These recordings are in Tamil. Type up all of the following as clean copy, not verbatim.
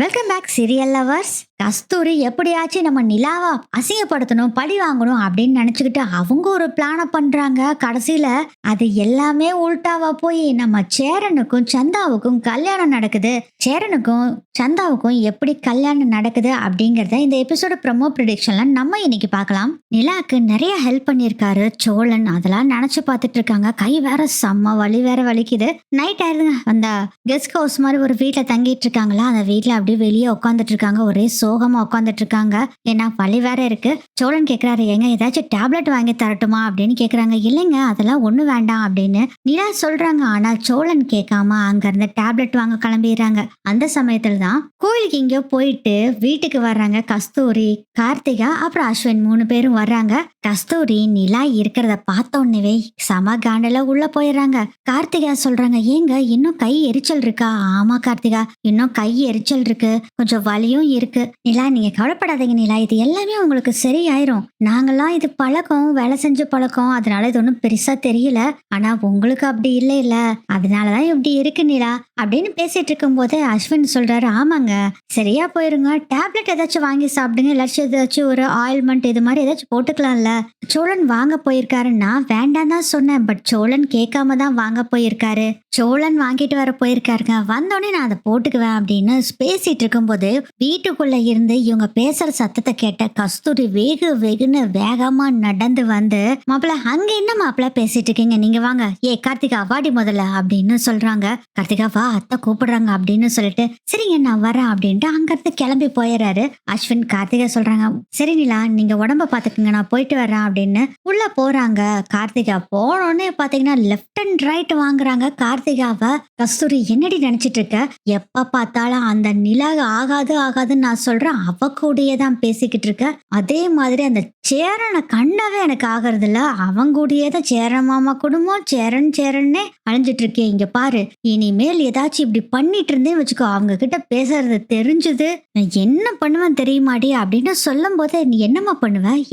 Welcome back serial lovers. Kasthuri எப்படியாச்சும் நம்ம நிலாவை அசிங்கப்படுத்தணும், பழி வாங்கணும் அப்படின்னு நினைச்சுக்கிட்டு அவங்க ஒரு பிளானை பண்றாங்க. கடைசியில அது எல்லாமே உல்டாவா போய் நம்ம சேரனுக்கும் சந்தாவுக்கும் கல்யாணம் நடக்குது. சேரனுக்கும் சந்தாவுக்கும் எப்படி கல்யாணம் நடக்குது அப்படிங்கறத இந்த எபிசோட ப்ரோமோ ப்ரிடிக்ஷன்ல நம்ம இன்னைக்கு பார்க்கலாம். நிலாக்கு நிறைய ஹெல்ப் பண்ணியிருக்காரு சோழன். அதெல்லாம் நினைச்சு பார்த்துட்டு இருக்காங்க. கை வேற செம்ம வலி வேற வலிக்குது. நைட் ஆயிருதுங்க. அந்த கெஸ்ட் ஹவுஸ் மாதிரி ஒரு வீட்டுல தங்கிட்டு இருக்காங்களா, அந்த வீட்டுல அப்படியே வெளியே உட்காந்துட்டு இருக்காங்க. ஒரே சோகமா உட்காந்துட்டு இருக்காங்க. ஏன்னா வலி வேற இருக்கு. சோழன் கேக்குறாரு, ஏங்க ஏதாச்சும் டேப்லெட் வாங்கி தரட்டுமா அப்படின்னு கேக்குறாங்க. இல்லைங்க அதெல்லாம் ஒண்ணு வேண்டாம் அப்படின்னு நிலா சொல்றாங்க. ஆனா சோழன் கேட்காம அங்க இருந்து டேப்லெட் வாங்க கிளம்பிடுறாங்க. அந்த சமயத்துல தான் கோயிலுக்கு இங்கேயோ போயிட்டு வீட்டுக்கு வர்றாங்க. கஸ்தூரி, கார்த்திகா அப்புறம் அஸ்வின் 3 பேரும் வர்றாங்க. கஸ்தூரி நிலா இருக்கிறத பார்த்த உடனே சம காண்டல உள்ள போயிடுறாங்க. கார்த்திகா சொல்றாங்க, ஏங்க இன்னும் கை எரிச்சல் இருக்கா? ஆமா கார்த்திகா, இன்னும் கை எரிச்சல் இருக்கு, கொஞ்சம் வலியும் இருக்கு. நிலா நீங்க கவலைப்படாதீங்க நிலா, இது எல்லாமே உங்களுக்கு சரியாயிரும். நாங்கெல்லாம் இது பழக்கம், வேலை செஞ்ச பழக்கம், அதனால இது ஒன்றும் பெருசா தெரியல. ஆனா உங்களுக்கு அப்படி இல்லை இல்ல, அதனாலதான் இப்படி இருக்கு நிலா அப்படின்னு பேசிட்டு இருக்கும் போது அஸ்வின் சொல்றாரு, ஆமாங்க சரியா போயிருங்க, டேப்லெட் ஏதாச்சும் வாங்கி சாப்பிடுங்க, இல்லாச்சும் ஏதாச்சும் ஒரு ஆயில்மெண்ட் இது மாதிரி ஏதாச்சும் போட்டுக்கலாம்ல. சோழன் வாங்க போயிருக்காருன்னா வேண்டாம் தான் சொன்னேன், பட் சோழன் கேட்காம தான் வாங்க போயிருக்காரு. சோழன் வாங்கிட்டு வர போயிருக்காருங்க. வந்தோடனே நான் அதை போட்டுக்குவேன் அப்படின்னு பேசிட்டு இருக்கும்போது வீட்டுக்குள்ள இருந்து இவங்க பேசுற சத்தத்தை கேட்ட கஸ்தூரி வெகுன்னு வேகமா நடந்து வந்து, மாப்பிள்ள அங்க என்ன மாப்பிள்ள பேசிட்டு இருக்கீங்க, நீங்க வாங்க, கார்த்திகா வாடி முதல்ல அப்படின்னு சொல்றாங்க. கார்த்திகா வா அத்தை கூப்பிடுறாங்க அப்படின்னு சொல்லிட்டு சரிங்க நான் வரேன் அப்படின்ட்டு அங்க இருந்து கிளம்பி போயிடுறாரு. அஸ்வின் கார்த்திகா சொல்றாங்க, சரி நிலா நீங்க உடம்ப பாத்துக்குங்க, நான் போயிட்டு வரேன் அப்படின்னு உள்ள போறாங்க. கார்த்திகா போனோடனே பாத்தீங்கன்னா லெஃப்ட் அண்ட் ரைட் வாங்குறாங்க கார்த்திகாவை. கஸ்தூரி என்னடி நினைச்சிட்டு இருக்க, எப்ப பார்த்தாலும் அந்த நிலா ஆகாதுன்னு நான் சொல்றேன், அவ கூடயே தான் பேசிக்கிட்டு இருக்க. அதே மாதிரி அந்த சேரனை கண்டவே எனக்கு ஆகிறது இல்ல, அவங்க கூடயே தான் சேரன் மாமா குடும்பம் சேரன்னே அழிஞ்சிட்டு இருக்கேன். இங்க பாரு, இனிமேல் ஏதாச்சும் இப்படி பண்ணிட்டு இருந்தே வச்சுக்கோ, அவங்க கிட்ட பேசுறது தெரிஞ்சது நான் என்ன பண்ணுவேன் தெரியுமாடி அப்படின்னு சொல்லும் போது, நீ என்னம்மா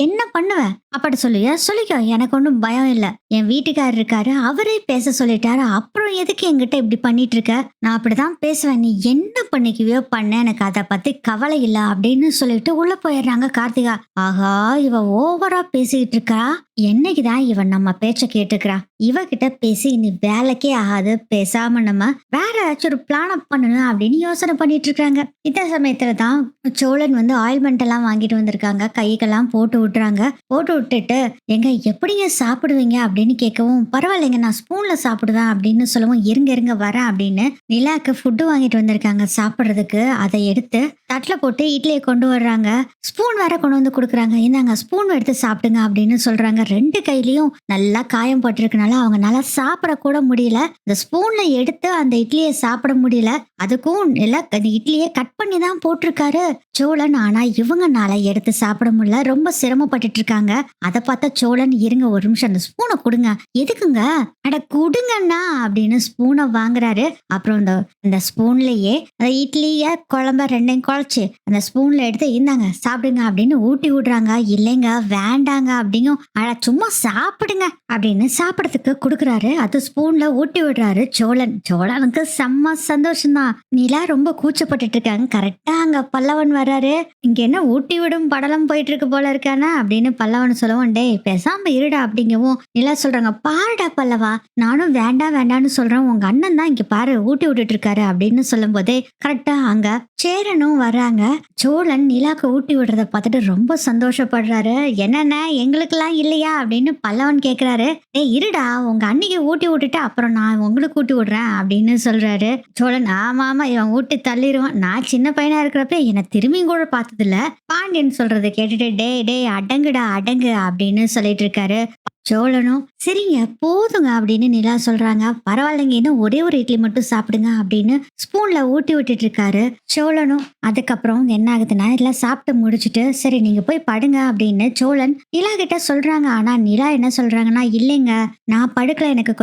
என்ன பண்ணுவ அப்படி சொல்லுவியா, சொல்லிக்கோ, எனக்கு ஒன்றும் பயம் இல்லை. என் வீட்டுக்காரர் இருக்காரு, அவரே பேச சொல்லிட்டாரு, அப்புறம் எதுக்கு என்கிட்ட இப்படி பண்ணிட்டு இருக்க, நான் அப்படிதான் பேசுவேன், நீ என்ன பண்ணிக்குவியோ பண்ண, எனக்கு அதை பத்தி கவலை இல்லை அப்படின்னு சொல்லிட்டு உள்ள போயிடுறாங்க கார்த்திகா. ஆகா இவ ஓவரா பேசிக்கிட்டு இருக்கா, என்னைக்குதான் இவன் நம்ம பேச்ச கேட்டுக்கிறா, இவகிட்ட பேசி இனி வேலைக்கே ஆகாது, பேசாம நம்ம வேற ஏதாச்சும் ஒரு பிளான் பண்ணணும் அப்படின்னு யோசனை பண்ணிட்டு இருக்காங்க. இந்த சமயத்துல தான் சோழன் வந்து ஆயில்மெண்ட் எல்லாம் வாங்கிட்டு வந்திருக்காங்க. கைக்கெல்லாம் போட்டு விட்டுறாங்க. போட்டு விட்டுட்டு எங்க எப்படிங்க சாப்பிடுவீங்க அப்படின்னு கேட்கவும், பரவாயில்லைங்க நான் ஸ்பூன்ல சாப்பிடுவேன் அப்படின்னு சொல்லவும், இருங்க வரேன் அப்படின்னு நிலாக்கு ஃபுட்டு வாங்கிட்டு வந்திருக்காங்க சாப்பிடுறதுக்கு. அதை எடுத்து தட்டுல போட்டு இட்லியை கொண்டு வர்றாங்க. ஸ்பூன் வேற கொண்டு வந்து கொடுக்குறாங்க. இந்தாங்க ஸ்பூன் எடுத்து சாப்பிடுங்க அப்படின்னு சொல்றாங்க. 2 கையிலயும் நல்லா காயம் பட்டிருக்கனால அவங்க நல்லா சாப்பிட கூட முடியல. இந்த ஸ்பூன்ல எடுத்து அந்த இட்லியை சாப்பிட முடியல. அதுக்கும் எல்லாம் இட்லியை கட் பண்ணி தான் போட்டிருக்காரு சோழன். ஆனா இவங்கனால எடுத்து சாப்பிட முடியல, ரொம்ப சிரமப்பட்டுட்டு இருக்காங்க. அதை பார்த்தா சோழன், இருங்க ஒரு நிமிஷம் அந்த ஸ்பூனை கொடுங்க. எதுக்குங்க, அட கொடுங்கண்ணா அப்படின்னு ஸ்பூனை வாங்குறாரு. அப்புறம் இந்த ஸ்பூன்லயே அந்த இட்லிய குழம்ப 2 குழச்சு அந்த ஸ்பூன்ல எடுத்து இந்தாங்க சாப்பிடுங்க அப்படின்னு ஊட்டி விடுறாங்க. இல்லைங்க வேண்டாங்க அப்படிங்கும், அட சும்மா சாப்பிடுங்க அப்படின்னு சாப்பிடறதுக்கு கொடுக்குறாரு. அது ஸ்பூன்ல ஊட்டி விடுறாரு சோழன். சோழனுக்கு செம்ம சந்தோஷம்தான். நிலா ரொம்ப கூச்சப்பட்டுட்டு இருக்காங்க. கரெக்டா அங்க பல்லவன் வர்றாரு. இங்க என்ன ஊட்டி விடும் படலம் போயிட்டு இருக்கு போல இருக்கானா அப்படின்னு பல்லவன் சொல்லவும், டேய் பேசாம இருடா அப்படிங்கவும் நிலா சொல்றாங்க, பாருடா பல்லவா, நானும் வேண்டான்னு சொல்றேன், உங்க அண்ணன் தான் இங்க பாரு ஊட்டி விட்டுட்டு இருக்காரு அப்படின்னு சொல்லும் போதே கரெக்டா அங்க சேரனும் வர்றாங்க. சோழன் நிலாக்கு ஊட்டி விடுறத பார்த்துட்டு ரொம்ப சந்தோஷப்படுறாரு. என்னென்ன எங்களுக்கெல்லாம் இல்லையா அப்படின்னு பல்லவன் கேக்குறாரு. இருடா உங்க அன்னைக்கு ஊட்டி விட்டுட்டு அப்புறம் நான் உங்களுக்கு ஊட்டி விடுறேன் அப்படின்னு சொல்றாரு. சோழன், ஆமா இவன் ஊட்டி தள்ளிடுவான், நான் சின்ன பையனா இருக்கிறப்ப என்னை திரும்பியும் கூட பார்த்தது இல்ல. பாண்டியன் சொல்றதை கேட்டுட்டு டேய் அடங்குடா அடங்கு அப்படின்னு சொல்லிட்டு இருக்காரு. சோழனும் சரிங்க போதுங்க அப்படின்னு நிலா சொல்றாங்க. பரவாயில்லைங்க இன்னும் ஒரே ஒரு இட்லி மட்டும் சாப்பிடுங்க அப்படின்னு ஸ்பூன்ல ஊட்டி விட்டுட்டு இருக்காரு சோழனும். அதுக்கப்புறம் என்ன ஆகுதுன்னா எல்லாம் சாப்பிட்டு முடிச்சுட்டு சரி நீங்க போய் படுங்க அப்படின்னு சோழன் நிலா கிட்ட சொல்றாங்க. ஆனா நிலா என்ன சொல்றாங்கன்னா, இல்லைங்க நான் படுக்கல, எனக்கு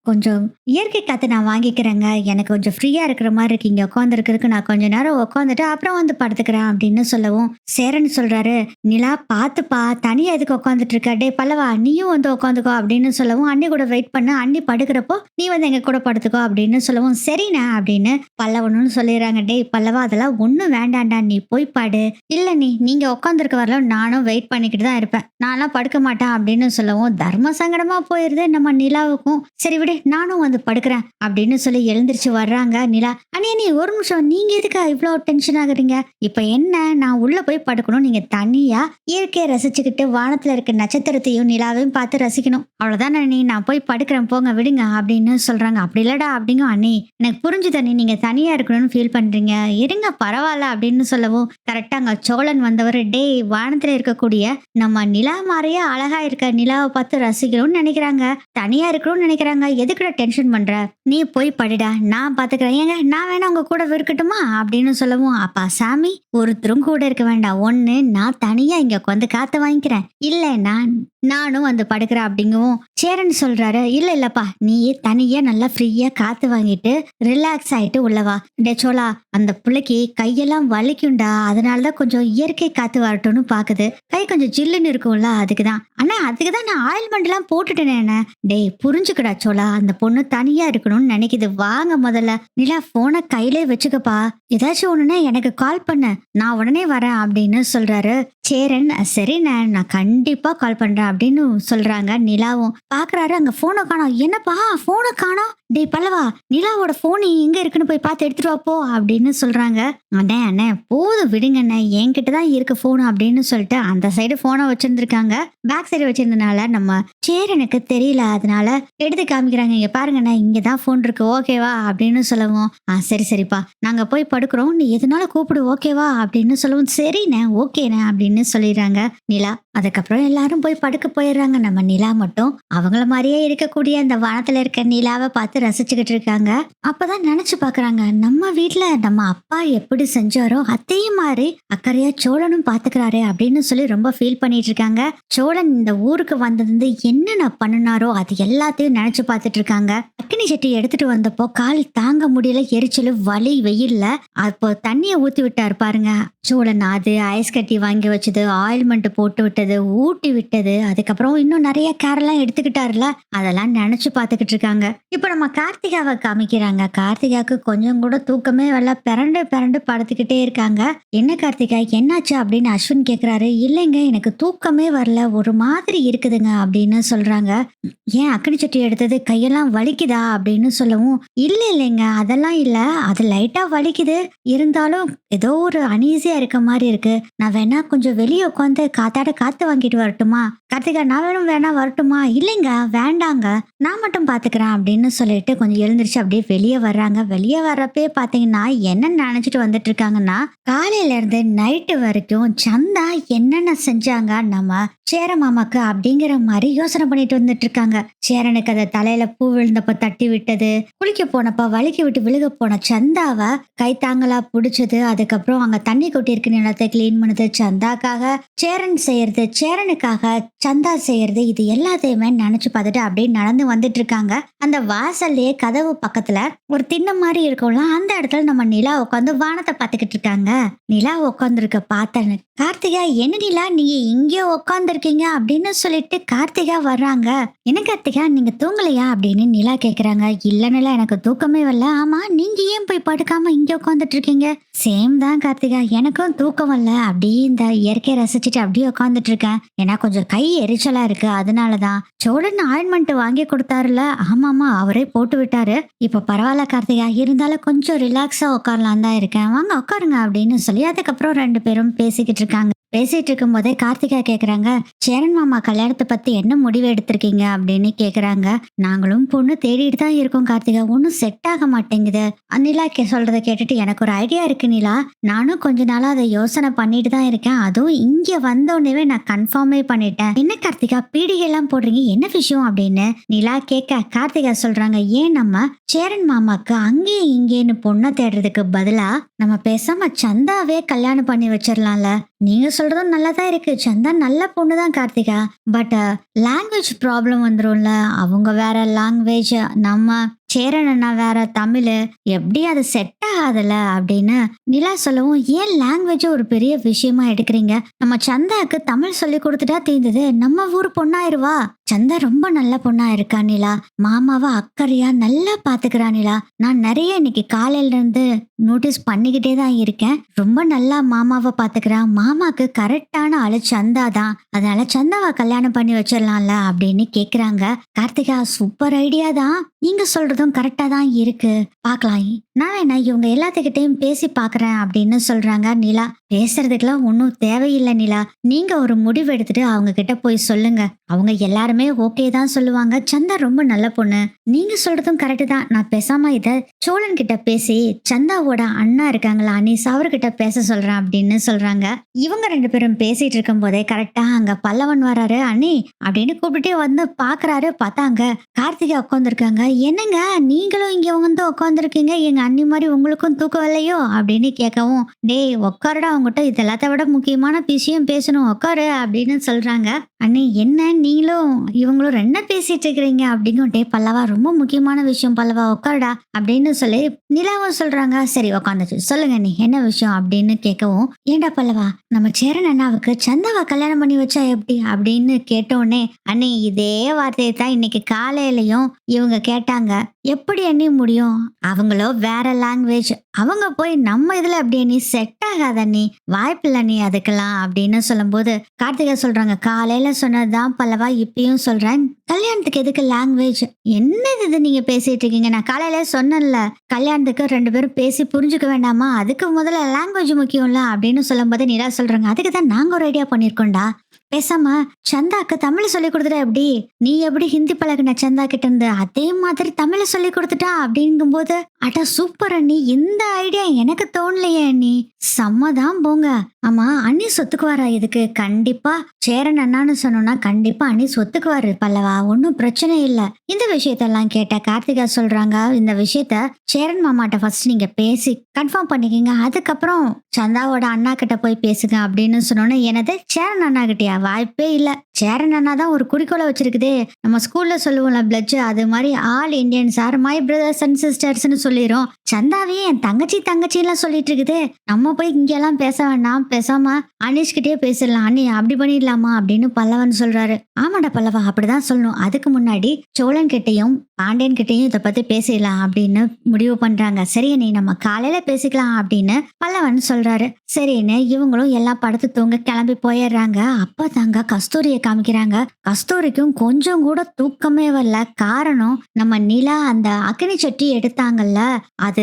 கொஞ்சம் இயற்கை காத்து நான் வாங்கிக்கிறேங்க, எனக்கு கொஞ்சம் ஃப்ரீயா இருக்கிற மாதிரி இருக்கு, இங்க உட்காந்துருக்கிறதுக்கு நான் கொஞ்ச நேரம் உட்காந்துட்டு அப்புறம் வந்து படுத்துக்கிறேன் அப்படின்னு சொல்லவும், சேரன் சொல்றாரு, நிலா பாத்துப்பா தனியா எதுக்கு உட்காந்துட்டு இருக்க, டே பல்லவா நீயும் வந்து உட்காந்துக்கோ அப்படின்னு சொல்லவும், அண்ணி கூட வெயிட் பண்ணு. அண்ணி படுக்கிறப்போ நீ வந்து எங்க கூட படுத்துக்கோ அப்படின்னு சொல்லவும், சரிண்ணே அப்படின்னு பல்லவனும்னு சொல்லிடுறாங்க. டேய் பல்லவா, அதெல்லாம் ஒண்ணும் வேண்டாம்டா, நீ போய் படு. இல்ல நீங்க உட்காந்துருக்க வரல, நானும் வெயிட் பண்ணிக்கிட்டு தான் இருப்பேன். நான்லாம் படுக்க மாட்டேன் அப்படின்னு சொல்லவும், தர்ம சங்கடமா போயிருது நம்ம நிலாவுக்கும். சரி விடு, நானும் வந்து படுக்கிறேன் அப்படின்னு சொல்லி எழுந்திருச்சு வர்றாங்க நிலா. அண்ணே நீ ஒரு நிமிஷம், நீங்க எதுக்கு இவ்வளோ டென்ஷன் ஆகுறீங்க? இப்ப என்ன, நான் உள்ள போய் படுக்கணும், நீங்க தனியா இயற்கையை ரசிச்சுக்கிட்டு வானத்துல இருக்க நட்சத்திரத்தையும் நிலாவையும் பார்த்து ரசிக்கணும். அவ்வளவுதான் அண்ணி, நான் போய் படுக்கிறேன், போங்க விடுங்க அப்படின்னு சொல்றாங்க. அப்படி இல்லடா அப்படிங்க அண்ணி, எனக்கு புரிஞ்சுது அண்ணி, நீங்க தனியா இருக்கணும்னு ஃபீல் பண்றீங்க, இருங்க பரவாயில்ல அப்படின்னு சொல்லவும், கரெக்டா அங்க சோழன் வந்தவர், டேய் வானத்துல இருக்கக்கூடிய நம்ம நிலா மாதிரியே அழகா இருக்க நிலாவை பார்த்து ரசிக்கணும்னு நினைக்கிறாங்க, தனியா இருக்கணும்னு நினைக்கிறாங்க, எதுக்குடா டென்ஷன் பண்ற, நீ போய் படுடா, நான் பாத்துக்கிறேன், ஏங்க நான் வேணா உங்க கூட இருக்கட்டுமா அப்படின்னு சொல்லவும், அப்பா சாமி ஒருத்தரும் கூட இருக்க வேண்டாம், ஒண்ணு நான் தனியா இங்க உட்காந்து காத்து வாங்கிக்கிறேன், இல்ல நானும் வந்து படுக்கிறேன் அப்படிங்கவும், சேரன் சொல்றாரு, இல்லப்பா நீ தனியா நல்லா ஃப்ரீயா காத்து வாங்கிட்டு ரிலாக்ஸ் ஆயிட்டு உள்ளவா. டே சோலா, அந்த பிள்ளைக்கு கையெல்லாம் வலிக்கும்டா, அதனாலதான் கொஞ்சம் இயற்கை காத்து வரட்டும்னு பாக்குது, கை கொஞ்சம் ஜில்லுன்னு இருக்கும்ல அதுக்குதான். ஆனா அதுக்குதான் நான் ஆயில்மெண்ட் எல்லாம் போட்டுட்டேனே. டேய் புரிஞ்சுக்கடா சோலா, அந்த பொண்ணு தனியா இருக்கணும்னு நினைக்குது, வாங்க முதல்ல நிலா போனை கையிலே வச்சுக்கப்பா, ஏதாச்சும் ஒண்ணுன்னா எனக்கு கால் பண்ணு, நான் உடனே வரேன் அப்படின்னு சொல்றாரு சேரன். சரிண்ணே, நான் கண்டிப்பா கால் பண்றேன் அப்படின்னு சொல்றாங்க. நிலாவும் பாக்குறாரு, அங்க போனை காணோம். என்னப்பா போனை காணோம்? டேய் பல்லவா, நிலாவோட போன் எங்க இருக்குன்னு போய் பார்த்து எடுத்துட்டு வாப்போ அப்படின்னு சொல்றாங்க. அண்ணே போதும் விடுங்க அண்ணே, என்கிட்ட தான் இருக்கு போன் அப்படின்னு சொல்லிட்டு அந்த சைடு போனை வச்சிருந்திருக்காங்க. பேக் சைடு வச்சிருந்தனால நம்ம சேரனுக்கு தெரியல, அதனால எடுத்து காமிக்கிறாங்க. இங்க பாருங்கண்ணே, இங்கதான் போன் இருக்கு, ஓகேவா அப்படின்னு சொல்லவும், சரி சரிப்பா நாங்க போய் படுக்கிறோம், நீ எதனால கூப்பிடு ஓகேவா அப்படின்னு சொல்லவும், சரிண்ணே ஓகேண்ணே அப்படின்னு சொல்லிடுறாங்க நிலா. அதுக்கப்புறம் எல்லாரும் போய் படுக்க போயிடுறாங்க. நம்ம நிலா மட்டும் அவங்கள மாதிரியே இருக்கக்கூடிய அந்த வானத்துல இருக்க நிலாவை பார்த்து ரசிச்சுக்கிட்டு இருக்காங்க. அப்பதான் நினைச்சு பாக்குறாங்க, நம்ம வீட்டுல நம்ம அப்பா எப்படி செஞ்சாரோ அதே மாதிரி அக்கறையா சோழனும் பாத்துக்கிறாரு அப்படின்னு சொல்லி ரொம்ப ஃபீல் பண்ணிட்டு இருக்காங்க. சோழன் இந்த ஊருக்கு வந்தது என்னென்ன பண்ணினாரோ அது எல்லாத்தையும் நினைச்சு பார்த்துட்டு இருக்காங்க. அக்னி சட்டி எடுத்துட்டு வந்தப்போ கால் தாங்க முடியல, எரிச்சலு வலி வெயில்ல அப்போ தண்ணியை ஊத்தி விட்டாரு பாருங்க சோழன். அது ஐஸ் கட்டி வாங்கி வச்சது, ஆயில்மெண்ட் போட்டு விட்டது, ஊட்டி விட்டது, அதுக்கப்புறம் இன்னும் நிறைய கேர் எல்லாம் எடுத்துக்கிட்டாருல, அதெல்லாம் நினைச்சு பார்த்துக்கிட்டு இருக்காங்க. இப்ப நம்ம கார்த்திகாவை காமிக்கிறாங்க. கார்த்திகாவுக்கு கொஞ்சம் கூட தூக்கமே வரல, பிறண்டு பிறண்டு படுத்துக்கிட்டே இருக்காங்க. என்ன கார்த்திகா என்னாச்சு அப்படின்னு அஸ்வின் கேக்குறாரு. இல்லைங்க எனக்கு தூக்கமே வரல, ஒரு மாதிரி இருக்குதுங்க அப்படின்னு சொல்றாங்க. ஏன் அக்னி சட்டி எடுத்தது கையெல்லாம் வலிக்குதா அப்படின்னு சொல்லவும், இல்லைங்க அதெல்லாம் இல்ல, அது லைட்டா வலிக்குது, இருந்தாலும் ஏதோ ஒரு அனீசியா இருக்க மாதிரி இருக்கு, நான் வேணா கொஞ்சம் வெளியே உட்காந்து காத்தாட காத்து வாங்கிட்டு வரட்டுமா? கார்த்திகா நான் வேணா வரட்டுமா? இல்லைங்க வேண்டாங்க, நான் மட்டும் பாத்துக்கிறேன் அப்படின்னு சொல்லிட்டு கொஞ்சம் எழுந்திருச்சு அப்படியே வெளியே வர்றாங்க. வெளியே வர்றப்பே பாத்தீங்கன்னா என்ன நினைச்சிட்டு வந்துட்டு இருக்காங்கன்னா, காலையில இருந்து நைட்டு வரைக்கும் சந்தா என்னென்ன செஞ்சாங்க நம்ம சேர மாமாக்கு அப்படிங்கிற மாதிரி யோசனை பண்ணிட்டு வந்துட்டு இருக்காங்க. சேரனுக்கு அதை தலையில பூ விழுந்தப்ப தட்டி விட்டது, குளிக்க போனப்ப வலிக்கி விட்டு விழுக போன சந்தாவை கைத்தாங்களா புடிச்சது, அதுக்கப்புறம் அங்க தண்ணி கொட்டி இருக்கு நிலத்தை கிளீன் பண்ணது சந்தாக்காக, சேரன் செய்யறது சேரனுக்காக சந்தா செய்யறது, இது எல்லாத்தையுமே நினைச்சு பார்த்துட்டு அப்படியே நடந்து வந்துட்டு இருக்காங்க. அந்த வாசல்லையே கதவு பக்கத்துல ஒரு திண்ண மாதிரி இருக்கும்ல, அந்த இடத்துல நம்ம நிலா உட்காந்து வானத்தை பார்த்துக்கிட்டு இருக்காங்க. நிலா உட்காந்து இருக்க பார்த்தேன்னு, கார்த்திகா என்ன நிலா நீங்க இங்கே உட்காந்து இருக்கீங்க அப்படின்னு சொல்லிட்டு கார்த்திகா வர்றாங்க. என்ன கார்த்திகா நீங்க தூங்கலையா அப்படின்னு நிலா கேக்குறாங்க. இல்ல நிலா எனக்கு தூக்கமே வரல. ஆமா நீங்க ஏன் போய் படுக்காம இங்க உட்காந்துட்டு இருக்கீங்க? சேம் தான் கார்த்திகா, எனக்கும் தூக்கம் வரல, அப்படியே இந்த இயற்கையை ரசிச்சுட்டு அப்படியே உட்காந்துட்டு இருக்கேன், ஏன்னா கொஞ்சம் கை எரிச்சலா இருக்கு, அதனாலதான். சோழன் ஆயில்மெண்ட் வாங்கி கொடுத்தாருல, ஆமாமா அவரே போட்டு விட்டாரு, இப்ப பரவாயில்ல கார்த்திகா, இருந்தாலும் கொஞ்சம் ரிலாக்ஸா உட்காரலாம் தான் இருக்கேன், வாங்க உட்காருங்க அப்படின்னு சொல்லி அதுக்கப்புறம் ரெண்டு பேரும் பேசிக்கிட்டு இருக்காங்க. பேசிட்டு இருக்கும் போதே கார்த்திகா கேக்குறாங்க, சேரன் மாமா கல்யாணத்தை பத்தி என்ன முடிவு எடுத்திருக்கீங்க அப்படின்னு கேக்குறாங்க. நாங்களும் பொண்ணு தேடிட்டு தான் இருக்கோம் கார்த்திகா, ஒன்னும் செட் ஆக மாட்டேங்குது. நிலா சொல்றதை கேட்டுட்டு எனக்கு ஒரு ஐடியா இருக்கு நிலா, நானும் கொஞ்ச நாளா அதை யோசனை பண்ணிட்டு தான் இருக்கேன், அதுவும் இங்க வந்தோடனே நான் கன்ஃபார்மே பண்ணிட்டேன். என்ன கார்த்திகா பீடிகை எல்லாம் போடுறீங்க, என்ன விஷயம் அப்படின்னு நிலா கேட்க கார்த்திகா சொல்றாங்க, ஏன் நம்ம சேரன் மாமாக்கு அங்கே இங்கேன்னு பொண்ணை தேடுறதுக்கு பதிலா நம்ம பேசாம சந்தாவே கல்யாணம் பண்ணி வச்சிடலாம்ல. நீங்க சொல்றதும் நல்லாதான் இருக்கு, சந்தா நல்ல பொண்ணுதான் கார்த்திகா, பட் லாங்குவேஜ் ப்ராப்ளம் வந்துரும்ல, அவங்க வேற லாங்குவேஜ், நம்ம சேரன் அண்ணா வேற தமிழ், எப்படி அது செட் ஆகாதுல்ல அப்படின்னு நிலா சொல்லவும், ஏன் லாங்குவேஜ் ஒரு பெரிய விஷயமா எடுக்கிறீங்க? நம்ம சந்தாக்கு தமிழ் சொல்லி கொடுத்துட்டா தீர்ந்தது, நம்ம ஊர் பொண்ணாயிருவா. சந்தா ரொம்ப நல்ல பொண்ணா இருக்கா நிலா. மாமாவை அக்கறையா நல்லா பாத்துக்கிறா நிலா. நான் நிறைய இன்னைக்கு காலையில இருந்து நோட்டீஸ் பண்ணிக்கிட்டே தான் இருக்கேன். ரொம்ப நல்லா மாமாவை பாத்துக்கிறா. மாமாக்கு கரெக்டான ஆளு சந்தா தான். அதனால சந்தாவை கல்யாணம் பண்ணி வச்சிடலாம்ல அப்படின்னு கேக்குறாங்க. கார்த்திகா, சூப்பர் ஐடியா தான். நீங்க சொல்றதும் கரெக்டா தான் இருக்கு. பாக்கலாம். நான் என்ன இவங்க எல்லாத்துக்கிட்டையும் பேசி பாக்குறேன் அப்படின்னு சொல்றாங்க நிலா. பேசுறதுக்கெல்லாம் ஒன்றும் தேவையில்லை நிலா. நீங்க ஒரு முடிவு எடுத்துட்டு அவங்க கிட்ட போய் சொல்லுங்க. அவங்க எல்லாருமே ஓகே தான் சொல்லுவாங்க. சந்தா ரொம்ப நல்ல பொண்ணு. நீங்க சொல்றதும் கரெக்டு தான். நான் பேசாம இத சோழன் கிட்ட பேசி சந்தாவோட அண்ணா இருக்காங்களா அனீஸ், அவர்கிட்ட பேச சொல்றேன் அப்படின்னு சொல்றாங்க. இவங்க 2 பேரும் பேசிட்டு இருக்கும் போதே கரெக்டா அங்க பல்லவன் வராரு. அண்ணி அப்படின்னு கூப்பிட்டே வந்து பாக்குறாரு. பார்த்தாங்க கார்த்திகா உட்காந்துருக்காங்க. என்னங்க நீங்களும் இங்க வந்து உட்காந்துருக்கீங்க, எங்க அண்ணி மாதிரி உங்களுக்கும் தூக்கம் இல்லையோ அப்படின்னு கேட்கவும், டேய் உட்காருடா, அவங்ககிட்ட இது எல்லாத்த விட முக்கியமான விஷயம் பேசணும், உட்காரு அப்படின்னு சொல்றாங்க. அண்ணி என்ன நீங்களும் இவங்களும் என்ன பேசிட்டு இருக்கிறீங்க அப்படிங்கும். டே பல்லவா, ரொம்ப முக்கியமான விஷயம் பல்லவா, உட்காருடா அப்படின்னு சொல்லி நிலாவும் சொல்றாங்க. சரி உட்காந்துச்சு, சொல்லுங்க நீ என்ன விஷயம் அப்படின்னு கேட்கவும், ஏண்டா பல்லவா, நம்ம சேரன் அண்ணாவுக்கு சந்தாவை கல்யாணம் பண்ணி வச்சா எப்படி அப்படின்னு கேட்டோடனே, அண்ணி இதே வார்த்தையை தான் இன்னைக்கு காலையிலயும் இவங்க கேட்டாங்க. எப்படி அண்ணி முடியும்? அவங்களோ வேற லாங்குவேஜ், அவங்க போய் நம்ம இதுல அப்படி நீ செட் ஆகாத நீ, வாய்ப்பில்லை நீ அதுக்கெல்லாம் அப்படின்னு சொல்லும்போது கார்த்திகா சொல்றாங்க, காலையில சொன்னதுதான் பல்லவா, இப்பயும் சொல்றேன், கல்யாணத்துக்கு எதுக்கு லாங்குவேஜ்? என்னது இது நீங்க பேசிட்டு இருக்கீங்க? நான் காலையில சொன்னேன்ல, கல்யாணத்துக்கு 2 பேரும் பேசி புரிஞ்சுக்க வேண்டாமா, அதுக்கு முதல்ல லாங்குவேஜ் முக்கியம்ல அப்படின்னு சொல்லும் போது நிலா சொல்றாங்க, அதுக்கு தான் நாங்க ஒரு ஐடியா பண்ணிருக்கோம்டா. பேசாம சந்தாக்கு தமிழ் சொல்லி கொடுத்துட்டா எப்படி? நீ எப்படி ஹிந்தி பழகின சந்தா கிட்ட இருந்து, அதே மாதிரி தமிழ் சொல்லி கொடுத்துட்டா அப்படிங்கும் போது, அட சூப்பர் அண்ணி, இந்த ஐடியா எனக்கு தோணலையே அண்ணி, செம்மதான் போங்க. ஆமா அண்ணி சொத்துக்குவாரா இதுக்கு? கண்டிப்பா சேரன் அண்ணான்னு சொன்னோம்னா கண்டிப்பா அண்ணி சொத்துக்குவாரு பல்லவா, ஒன்னும் பிரச்சனை இல்ல. இந்த விஷயத்தெல்லாம் கேட்ட கார்த்திகா சொல்றாங்க, இந்த விஷயத்த சேரன் மாமாட்ட ஃபர்ஸ்ட் நீங்க பேசி கன்ஃபார்ம் பண்ணிக்கங்க, அதுக்கப்புறம் சந்தாவோட அண்ணா கிட்ட போய் பேசுங்க அப்படின்னு சொன்னோன்னே, எனது சேரன் அண்ணா கிட்டயா? வாய்ப்பே இல்ல. சேரன் அண்ணா தான் ஒரு குறிக்கோளை வச்சிருக்குது. நம்ம ஸ்கூல்ல சொல்லுவோம்ல பிளட்ஜ், அது மாதிரி all Indians are my brothers and சிஸ்டர்ஸ்னு சொல்லிரும். சந்தாவே என் தங்கச்சி எல்லாம் சொல்லிட்டு இருக்குது. நம்ம போய் இங்கெல்லாம் பேச வேண்டாம், பேசாம அனீஷ் கிட்டே பேசிடலாம். அண்ணி அப்படி பண்ணிடலாமா அப்படின்னு பல்லவன் சொல்றாரு. ஆமாடா பல்லவா, அப்படிதான் சொல்லணும். அதுக்கு முன்னாடி சோழன் கிட்டையும் பாண்டியன் கிட்டையும் இதை பத்தி பேசிடலாம் அப்படின்னு முடிவு பண்றாங்க. சரி நீ நம்ம காலையில பேசிக்கலாம் அப்படின்னு பல்லவன் சொல்றாரு. சரின்னு இவங்களும் எல்லாம் படுத்து தூங்க கிளம்பி போயிடுறாங்க. அப்பதாங்க கஸ்தூரியை காமிக்கிறாங்க. கஸ்தூரிக்கும் கொஞ்சம் கூட தூக்கமே வரல. காரணம், நம்ம நிலா அந்த அக்னி சட்டி எடுத்தாங்கல்ல, அது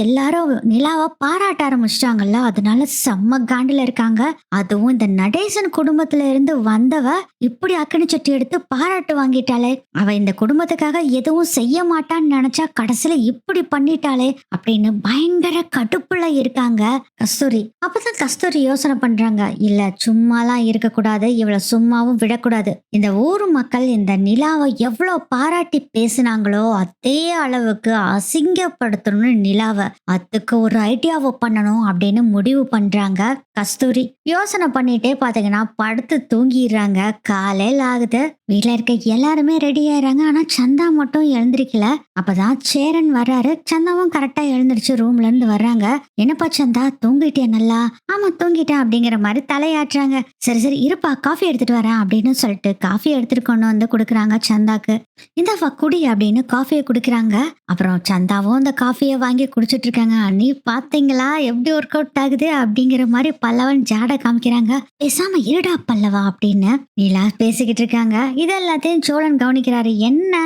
எல்லாரும் நிலாவை பாராட்ட ஆரம்பிச்சிட்டாங்கல்ல, அதனால செம்ம காண்டில இருக்காங்க. அதுவும் இந்த நடேசன் குடும்பத்துல இருந்து வந்தவ இப்படி அக்னி சட்டி எடுத்து பாராட்டு வாங்கிட்டாளே, அவ இந்த குடும்பத்துக்காக எதுவும் செய்ய மாட்டான்னு நினைச்சா கடைசியில இப்படி பண்ணிட்டாளே அப்படின்னு பயங்கர கடுப்புல இருக்காங்க கஸ்தூரி. அப்பதான் கஸ்தூரி யோசனை பண்றாங்க, இல்ல சும்மாலாம் இருக்க கூடாது, இவ்வளவு சும்மாவும் விடக்கூடாது. இந்த ஊர் மக்கள் இந்த நிலாவை எவ்வளவு பாராட்டி பேசினாங்களோ அதே அளவுக்கு அசிங்கப்படுத்தணும்னு நிலாவை, அதுக்கு ஒரு ஐடியாவை பண்ணணும் அப்படின்னு முடிவு பண்றாங்க கஸ்தூரி. யோசனை பண்ணிட்டே பாத்தீங்கன்னா படுத்து தூங்கிடுறாங்க. காலையில ஆகுது. வீட்டுல இருக்க எல்லாருமே ரெடி ஆயிடுறாங்க. ஆனா சந்தா மட்டும் எழுந்திருக்கல. அப்பதான் சேரன் வர்றாரு. சந்தாவும் கரெக்டா எழுந்திருச்சு ரூம்ல இருந்து வர்றாங்க. என்னப்பா சந்தா, தூங்கிட்டே? நல்லா, ஆமா தூங்கிட்டேன் அப்படிங்கிற மாதிரி தலையாட்டுறாங்க. சரி சரி இருப்பா, காஃபி எடுத்துட்டு வரேன் அப்படின்னு சொல்லிட்டு காஃபி எடுத்துட்டு கொண்டு வந்து கொடுக்குறாங்க சந்தாக்கு. இந்த குடி அப்படின்னு காஃபியை குடிக்கிறாங்க. அப்புறம் சந்தாவும் அந்த காஃபியை வாங்கி குடிச்சிட்டு இருக்காங்க. நீ பாத்தீங்களா எப்படி ஒர்க் அவுட் ஆகுது அப்படிங்கிற மாதிரி பல்லவன் ஜாட காமிக்கிறாங்க. பேசாம இருடா பல்லவா அப்படின்னு நீலா பேசிக்கிட்டு இருக்காங்க. இது எல்லாத்தையும் சோழன் கவனிக்கிறாரு. என்ன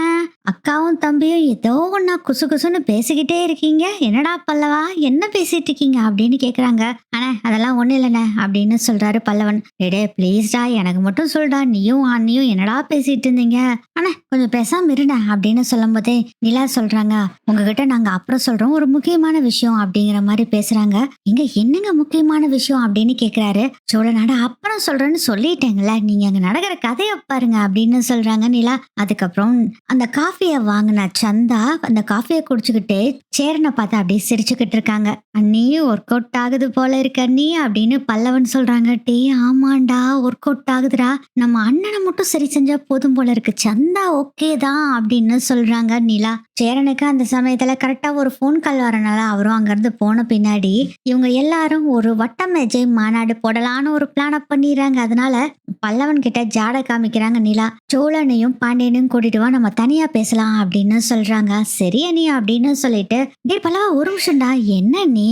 அக்காவும் தம்பியும் ஏதோ ஒன்னா குசு குசுன்னு பேசிக்கிட்டே இருக்கீங்க, என்னடா பல்லவா என்ன பேசிட்டு இருக்கீங்க அப்படின்னு கேக்குறாங்க. ஆனா அதெல்லாம் ஒண்ணு இல்லைண்ணே அப்படின்னு சொல்றாரு பல்லவன். டே பிளீஸ்டா, எனக்கு மட்டும் சொல்டா, நீயும் அண்ணியும் என்னடா பேசிட்டு இருந்தீங்க, ஆனா கொஞ்சம் பேசாம இருடா அப்படின்னு சொல்லும் போதே நிலா சொல்றாங்க, உங்ககிட்ட நாங்க அப்புறம் சொல்றோம், ஒரு முக்கியமான விஷயம் அப்படிங்கிற மாதிரி பேசுறாங்க. இங்க என்னங்க முக்கியமான விஷயம் அப்படின்னு கேக்குறாரு சோழனாட. அப்புறம் சொல்றேன்னு சொல்லிட்டேங்களா, நீங்க அங்க நடக்கிற கதையை பாருங்க அப்படின்னு அப்படின்னு சொல்றாங்க நிலா. அதுக்கப்புறம் அந்த காஃபிய வாங்கின சந்தா அந்த காஃபிய குடிச்சுக்கிட்டே சேரனை பார்த்து அப்படியே சிரிச்சுக்கிட்டு இருக்காங்க. அண்ணி ஒர்க் அவுட் ஆகுது போல இருக்கு அண்ணி அப்படின்னு பல்லவன் சொல்றாங்க. டே ஆமாண்டா, ஒர்க் அவுட் ஆகுதுடா, நம்ம அண்ணனை மட்டும் சரி செஞ்சா போதும் போல இருக்கு, சந்தா ஓகே தான் அப்படின்னு சொல்றாங்க நிலா. சேரனுக்கு அந்த சமயத்துல கரெக்டா ஒரு ஃபோன் கால் வரனால அவரும் அங்கிருந்து போன பின்னாடி இவங்க எல்லாரும் ஒரு வட்ட மேஜை மாநாடு போடலான்னு ஒரு பிளான பண்ணிடுறாங்க. அதனால பல்லவன் கிட்ட ஜாட காமிக்கிறாங்க நிலா. சோழனையும் பாண்டியனையும் கூட்டிட்டு வா, நம்ம தனியா பேசலாம் அப்படின்னு சொல்றாங்க. சரி அண்ணி அப்படின்னு சொல்லிட்டு, டே பல்லவா ஒரு நிமிஷம்டா, என்ன நீ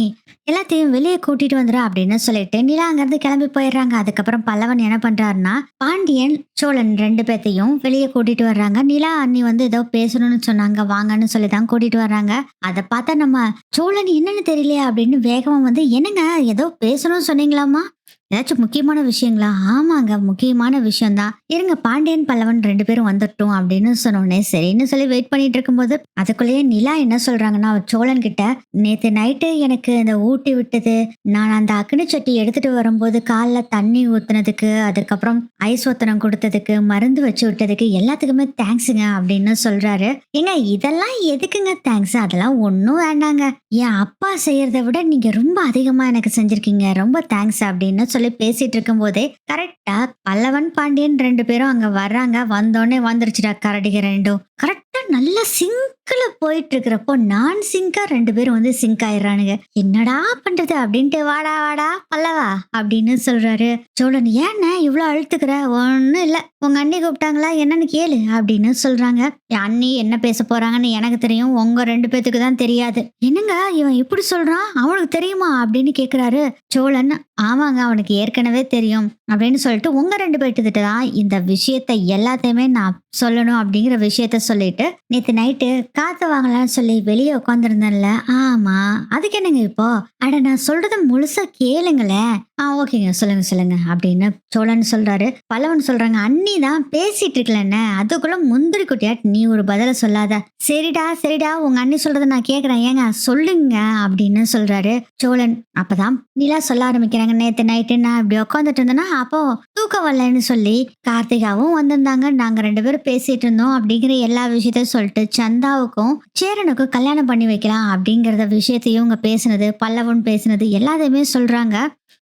எல்லாத்தையும் வெளியே கூட்டிட்டு வந்துரு அப்படின்னு சொல்லிட்டு நிலா அங்கிருந்து கிளம்பி போயிடுறாங்க. அதுக்கப்புறம் பல்லவன் என்ன பண்றாருன்னா பாண்டியன் சோழன் ரெண்டு பேர்த்தையும் வெளியே கூட்டிட்டு வர்றாங்க. நிலா அண்ணி ஏதோ பேசணும்னு சொன்னாங்க, வாங்கன்னு சொல்லி தான் கூட்டிட்டு வர்றாங்க. அதை பார்த்தா நம்ம சோழன் என்னன்னு தெரியலையா அப்படின்னு வேகமா என்னங்க ஏதோ பேசணும்னு சொன்னீங்களாமா, ஏதாச்சும் முக்கியமான விஷயங்களா? ஆமாங்க முக்கியமான விஷயம்தான், இருங்க பாண்டியன் பல்லவன் ரெண்டு பேரும் வந்துட்டோம் அப்படின்னு சொன்னோடனே சரின்னு சொல்லி வெயிட் பண்ணிட்டு இருக்கும்போது அதுக்குள்ளேயே நிலா என்ன சொல்றாங்கன்னா சோழன் கிட்ட, நேத்து நைட்டு எனக்கு இந்த ஊட்டி விட்டது, நான் அந்த அக்னி சட்டி எடுத்துட்டு வரும்போது காலில் தண்ணி ஊத்துனதுக்கு, அதுக்கப்புறம் ஐஸ் ஒத்தனம் கொடுத்ததுக்கு, மருந்து வச்சு விட்டதுக்கு எல்லாத்துக்குமே தேங்க்ஸுங்க அப்படின்னு சொல்றாரு. ஏங்க இதெல்லாம் எதுக்குங்க தேங்க்ஸ்? அதெல்லாம் ஒன்றும் வேண்டாங்க, என் அப்பா செய்யறதை விட நீங்க ரொம்ப அதிகமா எனக்கு செஞ்சிருக்கீங்க, ரொம்ப தேங்க்ஸ் அப்படின்னு சொல்லி பேசிட்டு இருக்கும் போதே கரெக்டா பல்லவன் பாண்டியன் ரெண்டு பேரும் அங்க வர்றாங்க. வந்தோடனே வந்துருச்சுடா கரடிக ரெண்டும். கரெக்டா நல்ல சிங்க்ல போயிட்டு இருக்கிறப்போ நான் சிங்கா ரெண்டு பேரும் சிங்க் ஆயிடுறானுங்க. என்னடா பண்றது அப்படின்ட்டு, வாடா வாடா பல்லவா அப்படின்னு சொல்றாரு. சோழன் ஏன்னா இவ்வளவு அழுத்துக்கிற? ஒன்னும் இல்ல, உங்க அண்ணி கூப்பிட்டாங்களா என்னன்னு கேளு அப்படின்னு சொல்றாங்க. என் அண்ணி என்ன பேச போறாங்கன்னு எனக்கு தெரியும், உங்க ரெண்டு பேத்துக்கு தான் தெரியாது. என்னங்க இவன் இப்படி சொல்றான், அவனுக்கு தெரியுமா அப்படின்னு கேக்குறாரு சோழன். ஆமாங்க அவனுக்கு ஏற்கனவே தெரியும் அப்படின்னு சொல்லிட்டு உங்க ரெண்டு பேர்த்துக்கிட்ட தான் இந்த விஷயத்த எல்லாத்தையுமே நான் சொல்லணும் அப்படிங்கிற விஷயத்த சொல்லிட்டு, நேத்து நைட்டு காத்து வாங்கலாம்னு சொல்லி வெளியே உட்காந்துருந்தேன்ல, ஆமா அதுக்கு என்னங்க இப்போ, அட நான் சொல்றத முழுசா கேளுங்களேன். ஓகேங்க சொல்லுங்க சொல்லுங்க அப்படின்னு சோழன் சொல்றாரு. பல்லவன் சொல்றாங்க, அண்ணி தான் பேசிட்டு இருக்கலன்னு அதுக்குள்ள முந்திரி குட்டியாட் நீ ஒரு பதில சொல்லாத. சரிடா சரிடா உங்க அண்ணி சொல்றத நான் கேக்குறேன், ஏங்க சொல்லுங்க அப்படின்னு சொல்றாரு சோழன். அப்பதான் நிலா சொல்ல ஆரம்பிக்கிறாங்க, நேத்து நைட்டு நான் இப்படி உட்காந்துட்டு இருந்தேன்னா அப்போ தூக்கம் வரலன்னு சொல்லி கார்த்திகாவும் வந்திருந்தாங்க, நாங்க ரெண்டு பேரும் பேசிட்டு இருந்தோம் அப்படிங்கிற எல்லா விஷயத்தையும் சொல்லிட்டு சந்தாவுக்கும் சேரனுக்கும் கல்யாணம் பண்ணி வைக்கலாம் அப்படிங்கறத விஷயத்தையும் இவங்க பேசுனது, பல்லவன் பேசுனது எல்லாத்தையுமே சொல்றாங்க.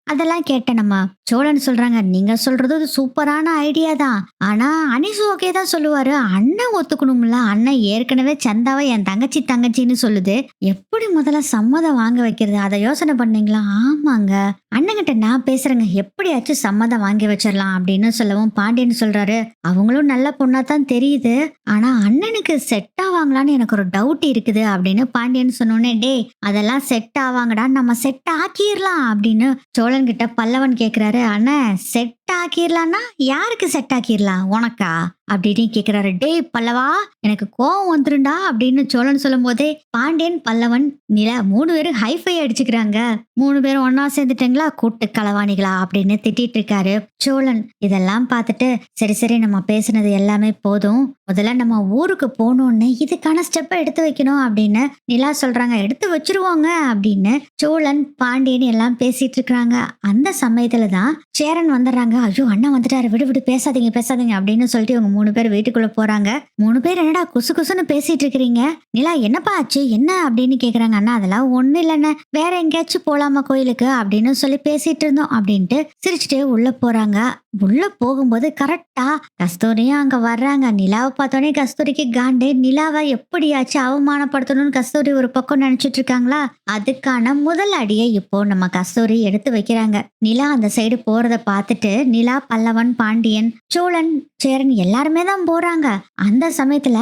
அதெல்லாம் கேட்ட நம்ம சோழன் சொல்றாங்க, நீங்க சொல்றது சூப்பரான ஐடியா தான், ஆனா அனிசு ஓகே தான் சொல்லுவாரு, அண்ணன் ஒத்துக்கணும்ல, அண்ணன் ஏற்கனவே சந்தாவை என் தங்கச்சி தங்கச்சின்னு சொல்லுது, எப்படி முதல்ல சம்மதம் வாங்க வைக்கிறது, அதை யோசனை பண்ணீங்களா? ஆமாங்க அண்ணங்கிட்ட நான் பேசுறேங்க, எப்படியாச்சும் சம்மதம் வாங்கி வச்சிடலாம் அப்படின்னு சொல்லவும் பாண்டியன் சொல்றாரு, அவங்களும் நல்ல பொண்ணா தான் தெரியுது, ஆனா அண்ணனுக்கு செட் ஆவாங்களான்னு எனக்கு ஒரு டவுட் இருக்குது அப்படின்னு பாண்டியன் சொன்னோன்னே, டே அதெல்லாம் செட் ஆவாங்கடா, நம்ம செட் ஆக்கிடலாம் அப்படின்னு சோழன் கிட்ட பல்லவன் கேக்குறாரு. அண்ணா செட் ஆக்கிடலாம்னா யாருக்கு செட் ஆக்கிடலாம், உனக்கா அப்படின்னு கேக்குறாரு. டே பல்லவா எனக்கு கோவம் வந்துருண்டா அப்படின்னு சோழன் சொல்லும் போதே பாண்டியன் பல்லவன் நிலா மூணு பேரும் ஹைஃபை அடிச்சுக்கிறாங்க. மூணு பேரும் ஒன்னா சேர்ந்துட்டீங்களா கூட்டு களவாணிகளா அப்படின்னு திட்டிட்டு இருக்காரு சோழன். இதெல்லாம் பார்த்துட்டு சரி சரி நம்ம பேசுனது எல்லாமே போதும், முதல்ல நம்ம ஊருக்கு போகணும்னு இதுக்கான ஸ்டெப்பை எடுத்து வைக்கணும் அப்படின்னு நிலா சொல்றாங்க. எடுத்து வச்சிருவாங்க அப்படின்னு சோழன் பாண்டியன் எல்லாம் பேசிட்டு இருக்கிறாங்க. அந்த சமயத்துலதான் சேரன் வந்துடுறாங்க. ஐயோ அண்ணா வந்துட்டாரு, விடு விடு பேசாதீங்க பேசாதீங்க அப்படின்னு சொல்லிட்டு இவங்க மூணு பேர் வீட்டுக்குள்ள போறாங்க. மூணு பேர் என்னடா குசு குசுன்னு பேசிட்டு இருக்கிறீங்க, நிலா என்னப்பா ஆச்சு என்ன அப்படின்னு கேக்குறாங்க. அண்ணா அதெல்லாம் ஒண்ணு இல்லைன்னு, வேற எங்கேயாச்சும் போலாமா கோயிலுக்கு அப்படின்னு சொல்லி பேசிட்டு இருந்தோம் அப்படின்ட்டு சிரிச்சுட்டே உள்ள போறாங்க. உள்ள போகும்போது கரெக்டா கஸ்தூரியும் அங்க வர்றாங்க. நிலாவை பார்த்தோன்னே கஸ்தூரிக்கு காண்டே, நிலாவை எப்படியாச்சும் அவமானப்படுத்தணும்னு கஸ்தூரி ஒரு பக்கம் நினைச்சிட்டு இருக்காங்களா, அதுக்கான முதல் அடியை இப்போ நம்ம கஸ்தூரி எடுத்து வைக்கிறாங்க. நிலா அந்த சைடு போறத பார்த்துட்டு நிலா பல்லவன் பாண்டியன் சோழன் சேரன் எல்லாருமே தான் போறாங்க. அந்த சமயத்துல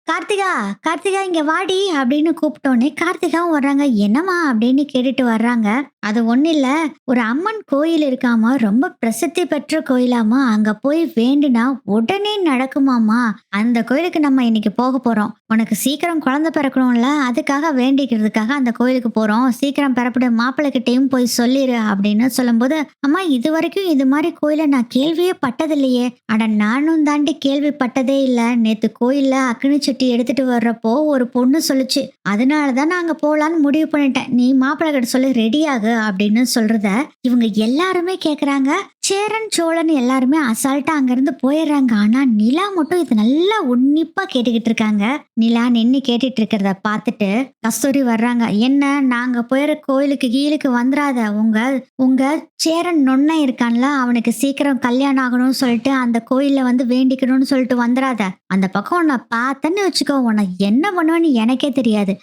கார்த்திகா கார்த்திகா இங்க வாடி அப்படின்னு கூப்பிட்டோன்னே கார்த்திகாவும் வர்றாங்க. என்னமா அப்படின்னு கேட்டுட்டு வர்றாங்க. அது ஒண்ணு இல்ல, ஒரு அம்மன் கோயில் இருக்காமா, ரொம்ப பிரசித்தி பெற்ற கோயிலாமா, அங்க போய் வேண்டுனா உடனே நடக்குமாமா, அந்த கோயிலுக்கு நம்ம இன்னைக்கு போக போறோம், உனக்கு சீக்கிரம் குழந்தை பிறக்கணும்ல அதுக்காக வேண்டிக்கிறதுக்காக அந்த கோயிலுக்கு போறோம், சீக்கிரம் பிறப்பட மாப்பிள்ளை கிட்டையும் போய் சொல்லிரு அப்படின்னு சொல்லும்போது, அம்மா இது வரைக்கும் இது மாதிரி கோயில நான் கேள்வியே பட்டதில்லையே. அட நானும் தாண்டி கேள்விப்பட்டதே இல்ல, நேத்து கோயில்ல அக்னி சட்டி எடுத்துட்டு வர்றப்போ ஒரு பொண்ணு சொல்லுச்சு, அதனாலதான் நான் அங்க போலான்னு முடிவு பண்ணிட்டேன், நீ மாப்பிள்ளை கிட்ட சொல்லி ரெடி ஆகு அப்படின்னு சொல்றத இவங்க எல்லாருமே கேக்குறாங்க. சேரன், சோழன் எல்லாருமே அசால்ட்டா அங்கருந்து போயிடுறாங்க. ஆனா, நிலா மட்டும் இது நல்லா உன்னிப்பா கேட்டுக்கிட்டு இருக்காங்க. நிலா நின்னு கேட்டுட்டு இருக்கிறத பார்த்துட்டு, கஸ்தூரி வர்றாங்க. "என்ன நாங்க போயிற கோயிலுக்கு கீழுக்கு வந்துராத. உங்க உங்க சேரன் நொண்ணன் இருக்கான்ல, அவனுக்கு சீக்கிரம் கல்யாணம் ஆகணும்னு சொல்லிட்டு, அந்த கோயில்ல வந்து வேண்டிக்கணும்னு சொல்லிட்டு வந்துராத. அந்த பக்கம் உன்ன பார்த்தேன்னு வச்சுக்கோ, உன்னை என்ன பண்ணுவேன்னு எனக்கே தெரியாது.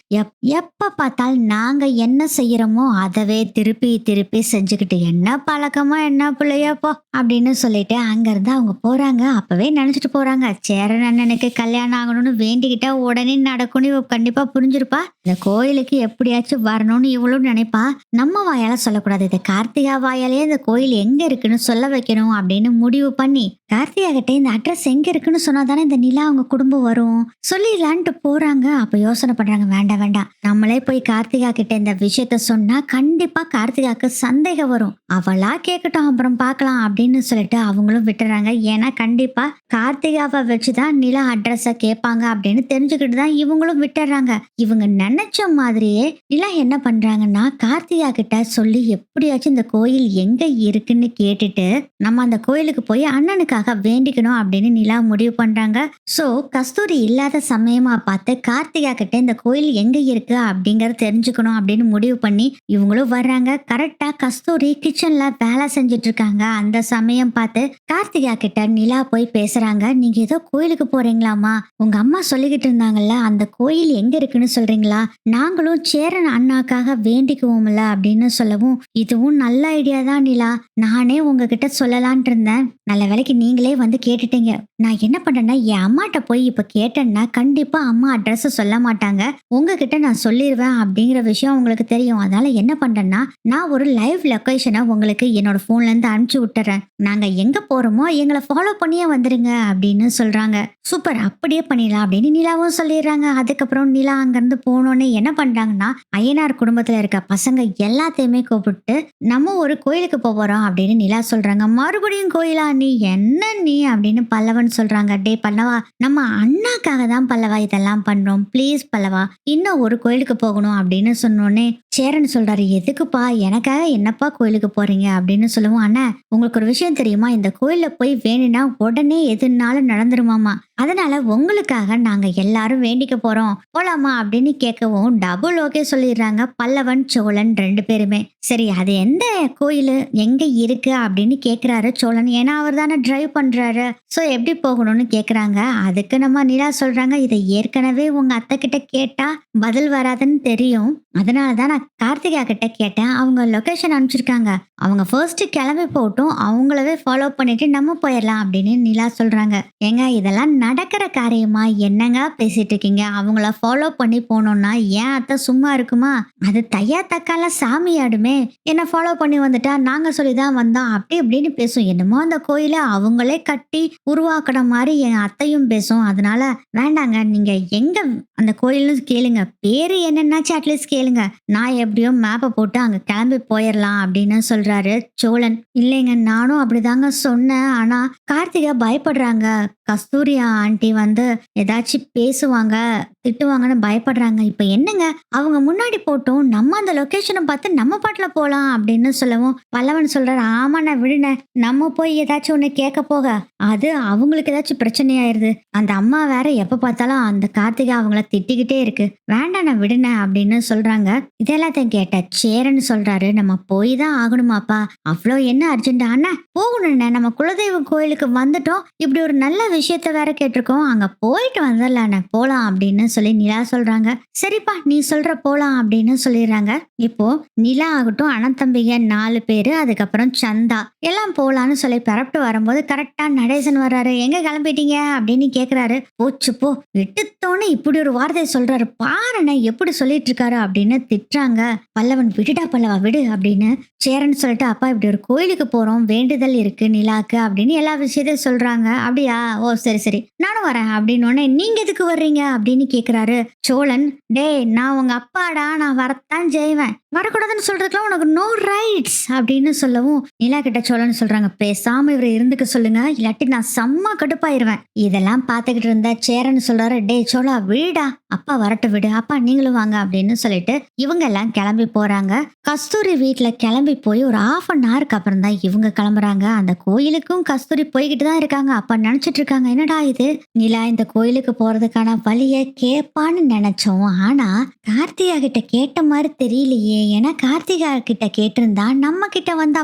எப்ப பார்த்தாலும் நாங்க என்ன செய்யறோமோ, அதவே திருப்பி திருப்பி செஞ்சுக்கிட்டு, என்ன பழக்கமா என்ன பிள்ளையப்போ" அப்படின்னு சொல்லிட்டு அங்கிருந்து அவங்க போறாங்க. அப்பவே நினைச்சிட்டு போறாங்க, சேரன் அண்ணனுக்கு கல்யாணம் ஆகணும்னு வேண்டிக்கிட்டா உடனே நடக்கும்னு இவ கண்டிப்பா புரிஞ்சிருப்பா. இந்த கோயிலுக்கு எப்படியாச்சும் வரணும்னு இவளும் நினைப்பா. நம்ம வாயால சொல்லக்கூடாது, இது கார்த்திகா வாயாலே இந்த கோயில் எங்க இருக்குன்னு சொல்ல வைக்கணும் அப்படின்னு முடிவு பண்ணி, கார்த்திகா கிட்ட இந்த அட்ரஸ் எங்க இருக்குன்னு சொன்னாதானே இந்த நிலா அவங்க குடும்பம் வரும், சொல்லிடலான்ட்டு போறாங்க. அப்ப யோசனை பண்றாங்க, வேண்டாம் வேண்டாம், நம்மளே போய் கார்த்திகா கிட்ட இந்த விஷயத்த சொன்னா கண்டிப்பா கார்த்திகாக்கு சந்தேகம் வரும், அவளா கேட்கட்டும் அப்புறம் பார்க்கலாம் அப்படின்னு சொல்லிட்டு அவங்களும் விட்டுறாங்க. ஏன்னா கண்டிப்பா கார்த்திகாவை வச்சுதான் நிலா அட்ரஸ கேட்பாங்க அப்படின்னு தெரிஞ்சுக்கிட்டு தான் இவங்களும் விட்டுறாங்க. இவங்க நினைச்ச மாதிரியே நிலா என்ன பண்றாங்கன்னா, கார்த்திகா கிட்ட சொல்லி எப்படியாச்சும் இந்த கோயில் எங்க இருக்குன்னு கேட்டுட்டு நம்ம அந்த கோயிலுக்கு போய் அண்ணனுக்காக வேண்டிக்கணும் அப்படின்னு நிலா முடிவு பண்றாங்க. சோ கஸ்தூரி இல்லாத சமயமா பார்த்து கார்த்திகா கிட்ட இந்த கோயில் எங்க இருக்கு அப்படிங்கறத தெரிஞ்சுக்கணும் அப்படின்னு முடிவு பண்ணி இவங்களும் வர்றாங்க. கரெக்டா கஸ்தூரி கிச்சன்ல வேலை செஞ்சுட்டு இருக்காங்க. அந்த சமயம் பார்த்து கார்த்திகா கிட்ட நிலா போய் பேசுறாங்க. நீங்க ஏதோ கோயிலுக்கு போறீங்களாமா, உங்க அம்மா சொல்லிக்கிட்டு இருந்தாங்கல்ல, அந்த கோயில் எங்க இருக்குன்னு சொல்றீங்களா, நாங்களும் சேரன் அண்ணாக்காக வேண்டிக்குவோம்ல அப்படின்னு சொல்லவும், இதுவும் நல்ல ஐடியா தான் நிலா, நானே உங்ககிட்ட சொல்லலான் இருந்தேன், நல்ல வேலைக்கு நீங்களே வந்து கேட்டுட்டீங்க. நான் என்ன பண்றேன்னா, என் அம்மாட்ட போய் இப்ப கேட்டேன்னா கண்டிப்பா அம்மா அட்ரஸ் சொல்ல மாட்டாங்க, உங்ககிட்ட நான் சொல்லிடுவேன் அப்படிங்கிற விஷயம் உங்களுக்கு தெரியும். அதனால என்ன பண்றேன்னா, நான் ஒரு லைவ் லொகேஷனை உங்களுக்கு என்னோட போன்ல இருந்து அனுப்பிச்சு விட்டுறேன், நாங்க எங்க போறோமோ எங்களை ஃபாலோ பண்ணியே வந்துருங்க அப்படின்னு சொல்றாங்க. சூப்பர், அப்படியே பண்ணிடலாம் அப்படின்னு நிலாவும் சொல்லிடுறாங்க. அதுக்கப்புறம் நிலா அங்கிருந்து போனோடனே என்ன பண்றாங்கன்னா, ஐயனார் குடும்பத்துல இருக்க பசங்க எல்லாத்தையுமே கூப்பிட்டு நம்ம ஒரு கோயிலுக்கு போறோம் அப்படின்னு நிலா சொல்றாங்க. மறுபடியும் கோயிலா, நீ என்ன நீ அப்படின்னு பல்லவன் சொல்றாங்க. டே பல்லவா, நம்ம அண்ணாக்காக தான் பல்லவா இதெல்லாம் பண்றோம், ப்ளீஸ் பல்லவா, இன்னும் ஒரு கோயிலுக்கு போகணும் அப்படின்னு சொன்னோடனே சேரன் சொல்றாரு, எதுக்குப்பா, எனக்காக என்னப்பா கோயிலுக்கு போறீங்க அப்படின்னு சொல்லுவோம். அண்ணா, உங்களுக்கு ஒரு விஷயம் தெரியுமா, இந்த கோயில்ல போய் வேணும்னா உடனே எதுனாலும் நடந்துருமாமா, அதனால உங்களுக்காக நாங்க எல்லாரும் வேண்டிக்க போறோம், போலாமா அப்படின்னு கேட்கவும் டபுள் ஓகே சொல்லிடுறாங்க பல்லவன் சோழன் ரெண்டு பேருமே. சரி, அது எந்த கோயில் எங்க இருக்கு அப்படின்னு கேக்குறாரு சோழன். ஏன்னா அவர் தானே டிரைவ் பண்றாரு. சோ எப்படி போகணும்னு கேக்குறாங்க. அதுக்கு நம்ம நிலா சொல்றாங்க, இதை ஏற்கனவே உங்க அத்தை கிட்ட கேட்டா பதில் வராதுன்னு தெரியும், அதனாலதான் நான் கார்த்திகா கிட்ட கேட்டேன், அவங்க லொகேஷன் அனுப்பிச்சிருக்காங்க, அவங்க ஃபர்ஸ்ட் கிளம்பி போட்டும், அவங்களவே ஃபாலோ பண்ணிட்டு நம்ம போயிடலாம் அப்படின்னு நிலா சொல்றாங்க. ஏங்க, இதெல்லாம் நடக்கிற காரியமா, என்னங்க பேசிட்டு இருக்கீங்க, அவங்கள ஃபாலோ பண்ணி போனோம்னா ஏன் அத்தை சும்மா இருக்குமா, அது தையா தக்கால சாமி ஆடுமே, என்ன ஃபாலோ பண்ணி வந்துட்டா நாங்க சொல்லிதான் வந்தோம் அப்படி இப்படின்னு பேசும். என்னமோ அந்த கோயில அவங்களே கட்டி உருவாக்குன மாதிரி என் அத்தையும் பேசும். அதனால வேண்டாங்க, நீங்க எங்க அந்த கோயில்னு கேளுங்க, பேரு என்னன்னாச்சு அட்லீஸ்ட் கேளுங்க, நான் எப்படியோ மேப்பை போட்டு அங்க கிளம்பி போயிடலாம் அப்படின்னு சொல்றாரு சோழன். இல்லைங்க, நானும் அப்படிதாங்க சொன்னேன், ஆனா கார்த்திகா பயப்படுறாங்க, கஸ்தூரி ஆண்டி வந்து ஏதாச்சும் பேசுவாங்க திட்டுவாங்கன்னு பயப்படுறாங்க, இப்ப என்னங்க அவங்க முன்னாடி போட்டோம், நம்ம அந்த லொகேஷனை பார்த்து நம்ம பாட்டுல போலாம் அப்படின்னு சொல்லவும் பல்லவன் சொல்றாரு, ஆமா நான் விடுன, நம்ம போய் ஏதாச்சும் ஒண்ணு கேட்க போக அது அவங்களுக்கு ஏதாச்சும் பிரச்சனை ஆயிருது, அந்த அம்மா வேற எப்ப பார்த்தாலும் அந்த கார்த்திகா அவங்கள திட்டிக்கிட்டே இருக்கு, வேண்டாம் நான் விடுன அப்படின்னு சொல்றாங்க. இதெல்லாத்தையும் கேட்ட சேரன்னு சொல்றாரு, நம்ம போய் தான் ஆகணுமாப்பா, அவ்வளோ என்ன அர்ஜென்ட், அண்ணா போகணும்ண்ணே, நம்ம குலதெய்வம் கோயிலுக்கு வந்துட்டோம், இப்படி ஒரு நல்ல விஷயத்த வேற கேட்டிருக்கோம், அங்க போயிட்டு வந்துடலாண்ணே, போலாம் அப்படின்னு சொல்லி நிலா சொல்றாங்க. சரிப்பா, நீ சொல்ற போலாம் அப்படின்னு சொல்லிடுறாங்க. இப்போ நிலா ஆகட்டும், அனந்தம்பிகை 4 பேரு, அதுக்கப்புறம் சந்தா எல்லாம் போலான்னு சொல்லி பரப்பிட்டு வரும்போது கரெக்டா நடேசன் வர்றாரு. எங்க கிளம்பிட்டீங்க அப்படின்னு கேக்குறாரு. போச்சு போ, விட்டுத்தோன்னு இப்படி ஒரு வார்த்தை சொல்றாரு, பாருண்ணே எப்படி சொல்லிட்டு இருக்காரு அப்படின்னு திட்டுறாங்க. பல்லவன், விடுடா பல்லவா விடு அப்படின்னு சேரன் சொல்லிட்டு, அப்பா இப்படி ஒரு கோயிலுக்கு போறோம், வேண்டுதல் இருக்கு நிலாக்கு அப்படின்னு எல்லா விஷயத்தையும் சொல்றாங்க. அப்படியா, ஓ சரி சரி நானும் வரேன் அப்படின்னு உடனே, நீங்க எதுக்கு வர்றீங்க அப்படின்னு கேக்குறாரு சோழன். டேய், நான் உங்க அப்பாடா, நான் வரத்தான் செய்வேன், வரக்கூடாதுன்னு சொல்றதுக்குலாம் உனக்கு நோ ரைட்ஸ் அப்படின்னு சொல்லவும் நிலா கிட்ட சோழன்னு சொல்றாங்க, பேசாம இவரை இருந்துக்க சொல்லுங்க, இல்லாட்டி நான் செம்ம கடுப்பாயிருவேன். இதெல்லாம் பாத்துக்கிட்டு இருந்த சேரன்னு சொல்றாரு, டே சோழா வீடா, அப்பா வரட்டு விடு, அப்பா நீங்களும் வாங்க அப்படின்னு சொல்லிட்டு இவங்க எல்லாம் கிளம்பி போறாங்க. கஸ்தூரி வீட்டுல கிளம்பி போய் ஒரு ½ அப்புறம் தான் இவங்க கிளம்புறாங்க. அந்த கோயிலுக்கும் கஸ்தூரி போய்கிட்டு தான் இருக்காங்க. அப்ப நினைச்சிட்டு இருக்காங்க, என்னடா இது, நிலா இந்த கோயிலுக்கு போறதுக்கான வழிய கேட்பான்னு நினைச்சோம், ஆனா கார்த்திகா கிட்ட கேட்ட மாதிரி தெரியலையே. ஏன்னா கார்த்திகா கிட்ட கேட்டிருந்தா நம்ம கிட்ட வந்தா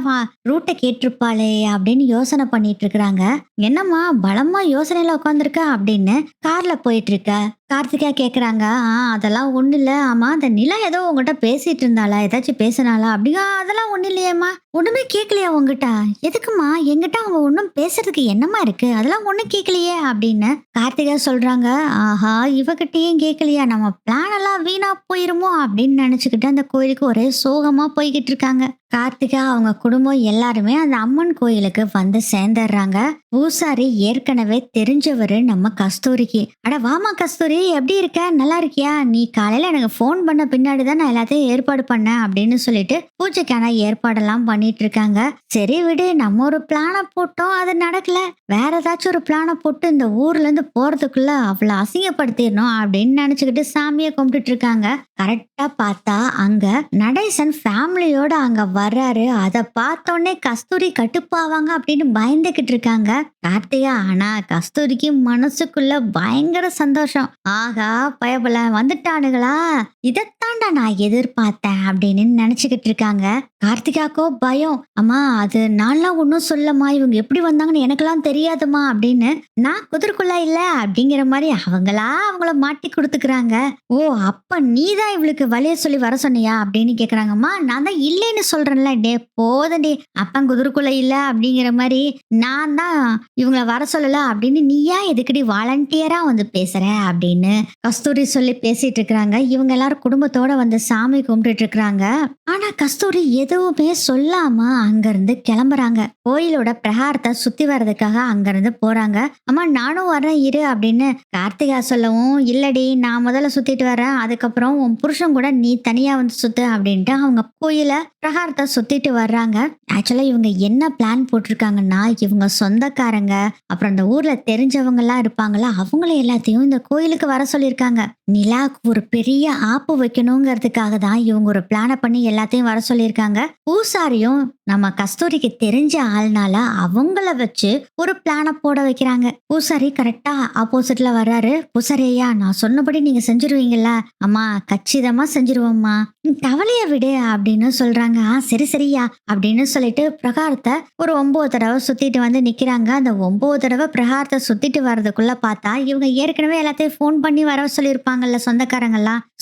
ரூட்டை கேட்டிருப்பாளே அப்படின்னு யோசனை பண்ணிட்டு இருக்கிறாங்க. என்னம்மா பலமா யோசனையில உட்காந்துருக்க அப்படின்னு கார்ல போயிட்டு இருக்க. கார்த்திகா கேக்குறாங்க, அதெல்லாம் ஒண்ணு இல்ல. ஆமா அந்த நிலா ஏதோ உங்ககிட்ட பேசிட்டு இருந்தாளா, ஏதாச்சும் பேசினாளா அப்படிங்க. அதெல்லாம் ஒண்ணு இல்லையேம்மா, ஒண்ணுமே கேட்கலையா உங்ககிட்ட? எதுக்குமா என்கிட்ட அவங்க ஒன்றும் பேசுறதுக்கு என்னமா இருக்கு, அதெல்லாம் ஒண்ணும் கேட்கலையே அப்படின்னு கார்த்திகா சொல்றாங்க. ஆஹா இவகிட்டயும் கேட்கலையா, நம்ம பிளான் எல்லாம் வீணா போயிருமோ அப்படின்னு நினைச்சுக்கிட்டு அந்த கோயிலுக்கு ஒரே சோகமா போய்கிட்டு இருக்காங்க. கார்த்திகா அவங்க குடும்பம் எல்லாருமே அந்த அம்மன் கோயிலுக்கு வந்து சேர்ந்துடுறாங்க. பூசாரி ஏற்கனவே தெரிஞ்சவரு நம்ம கஸ்தூரிக்கு. அட வாமா கஸ்தூரி, எப்படி இருக்க, நல்லா இருக்கியா, நீ காலையில எனக்கு போன் பண்ண பின்னாடிதான் நான் எல்லாத்தையும் ஏற்பாடு பண்ணேன் அப்படின்னு சொல்லிட்டு பூஜைக்கான ஏற்பாடெல்லாம் பண்ணிட்டு இருக்காங்க. சரி விடு, நம்ம ஒரு பிளான போட்டோம், அது நடக்கல, வேற ஏதாச்சும் ஒரு பிளான போட்டு இந்த ஊர்ல இருந்து போறதுக்குள்ள அவ்வளவு அசிங்கப்படுத்திடணும் அப்படின்னு நினைச்சுக்கிட்டு சாமியை கும்பிட்டுட்டு இருக்காங்க. கரெக்டா பார்த்தா அங்க நடேசன் ஃபேமிலியோட அங்க வர்றாரு. அத பார்த்தோன்னே கஸ்தூரி கட்டுப்பாவாங்க அப்படின்னு பயந்துகிட்டு இருக்காங்க கார்த்திகா. ஆனா கஸ்தூரிக்கு மனசுக்குள்ள பயங்கர சந்தோஷம். ஆகா பயபல வந்துட்டானுங்களா, இதைத்தாண்டா நான் எதிர்பார்த்தேன் அப்படின்னு நினைச்சுக்கிட்டு இருக்காங்க. கார்த்திகாக்கோ பயம், அம்மா அது நான்லாம் ஒன்னும் சொல்லமா, இவங்க எப்படி வந்தாங்கன்னு எனக்கெல்லாம் தெரியாதுமா அப்படின்னு. நான் குதிர்க்குள்ள இல்ல அப்படிங்கிற மாதிரி அவங்களா அவங்கள மாட்டி கொடுத்துக்கிறாங்க. ஓ அப்ப நீதான் இவளுக்கு வழிய சொல்லி வர சொன்னியா அப்படின்னு கேக்குறாங்கம்மா. நான் தான் இல்லைன்னு சொல்றேன்ல, டே போதண்டி, அப்பன் குதிர்க்குள்ள இல்ல அப்படிங்கிற மாதிரி நான் தான் இவங்கள வர சொல்லல அப்படின்னு நீயா எதுக்கடி வாலண்டியரா வந்து பேசுற அப்படின்னு கஸ்தூரி சொல்லி பேசிட்டு இருக்கிறாங்க. இவங்க எல்லாரும் குடும்பத்தோட வந்து சாமி கும்பிட்டுட்டு இருக்கிறாங்க. ஆனா கஸ்தூரி எதுவுமே சொல்லாம அங்க இருந்து கிளம்புறாங்க. கோயிலோட பிரகாரத்தை சுத்தி வர்றதுக்காக அங்க இருந்து போறாங்க. அம்மா நானும் வரேன் இரு அப்படின்னு கார்த்திகா சொல்லவும், இல்லடி நான் முதல்ல சுத்திட்டு வரேன், அதுக்கப்புறம் உன் புருஷன் கூட நீ தனியா வந்து சுத்து அப்படின்ட்டு அவங்க கோயில பிரகாரத்தை சுத்திட்டு வர்றாங்க. ஆக்சுவலா இவங்க என்ன பிளான் போட்டிருக்காங்கன்னா, இவங்க சொந்தக்காரங்க அப்புறம் அந்த ஊர்ல தெரிஞ்சவங்க எல்லாம் இருப்பாங்கல்ல, அவங்கள எல்லாத்தையும் இந்த கோயிலுக்கு வர சொல்லியிருக்காங்க. நிலாக்கு ஒரு பெரிய ஆப்பு வைக்கணுங்கிறதுக்காக தான் இவங்க ஒரு பிளான பண்ணி எல்லாத்தையும் வர சொல்லியிருக்காங்க. பூசாரியும் நம்ம கஸ்தூரிக்கு தெரிஞ்ச ஆள்னால அவங்கள வச்சு ஒரு பிளான போட வைக்கிறாங்க. பூசாரி கரெக்டா ஆப்போசிட்ல வர்றாரு. பூசாரி ஐயா நான் சொன்னபடி நீங்க செஞ்சிருவீங்கல்ல? அம்மா கச்சிதமா செஞ்சிருவோம்மா, கவலைய விடு அப்படின்னு சொல்றாங்க. சரி சரியா அப்படின்னு சொல்லிட்டு பிரகாரத்தை ஒரு 9 தடவை சுத்திட்டு வந்து நிக்கிறாங்க. அந்த 9 தடவை பிரகாரத்தை சுத்திட்டு வர்றதுக்குள்ள பார்த்தா இவங்க ஏற்கனவே எல்லாத்தையும் போன் பண்ணி வர சொல்லியிருப்பாங்கல்ல,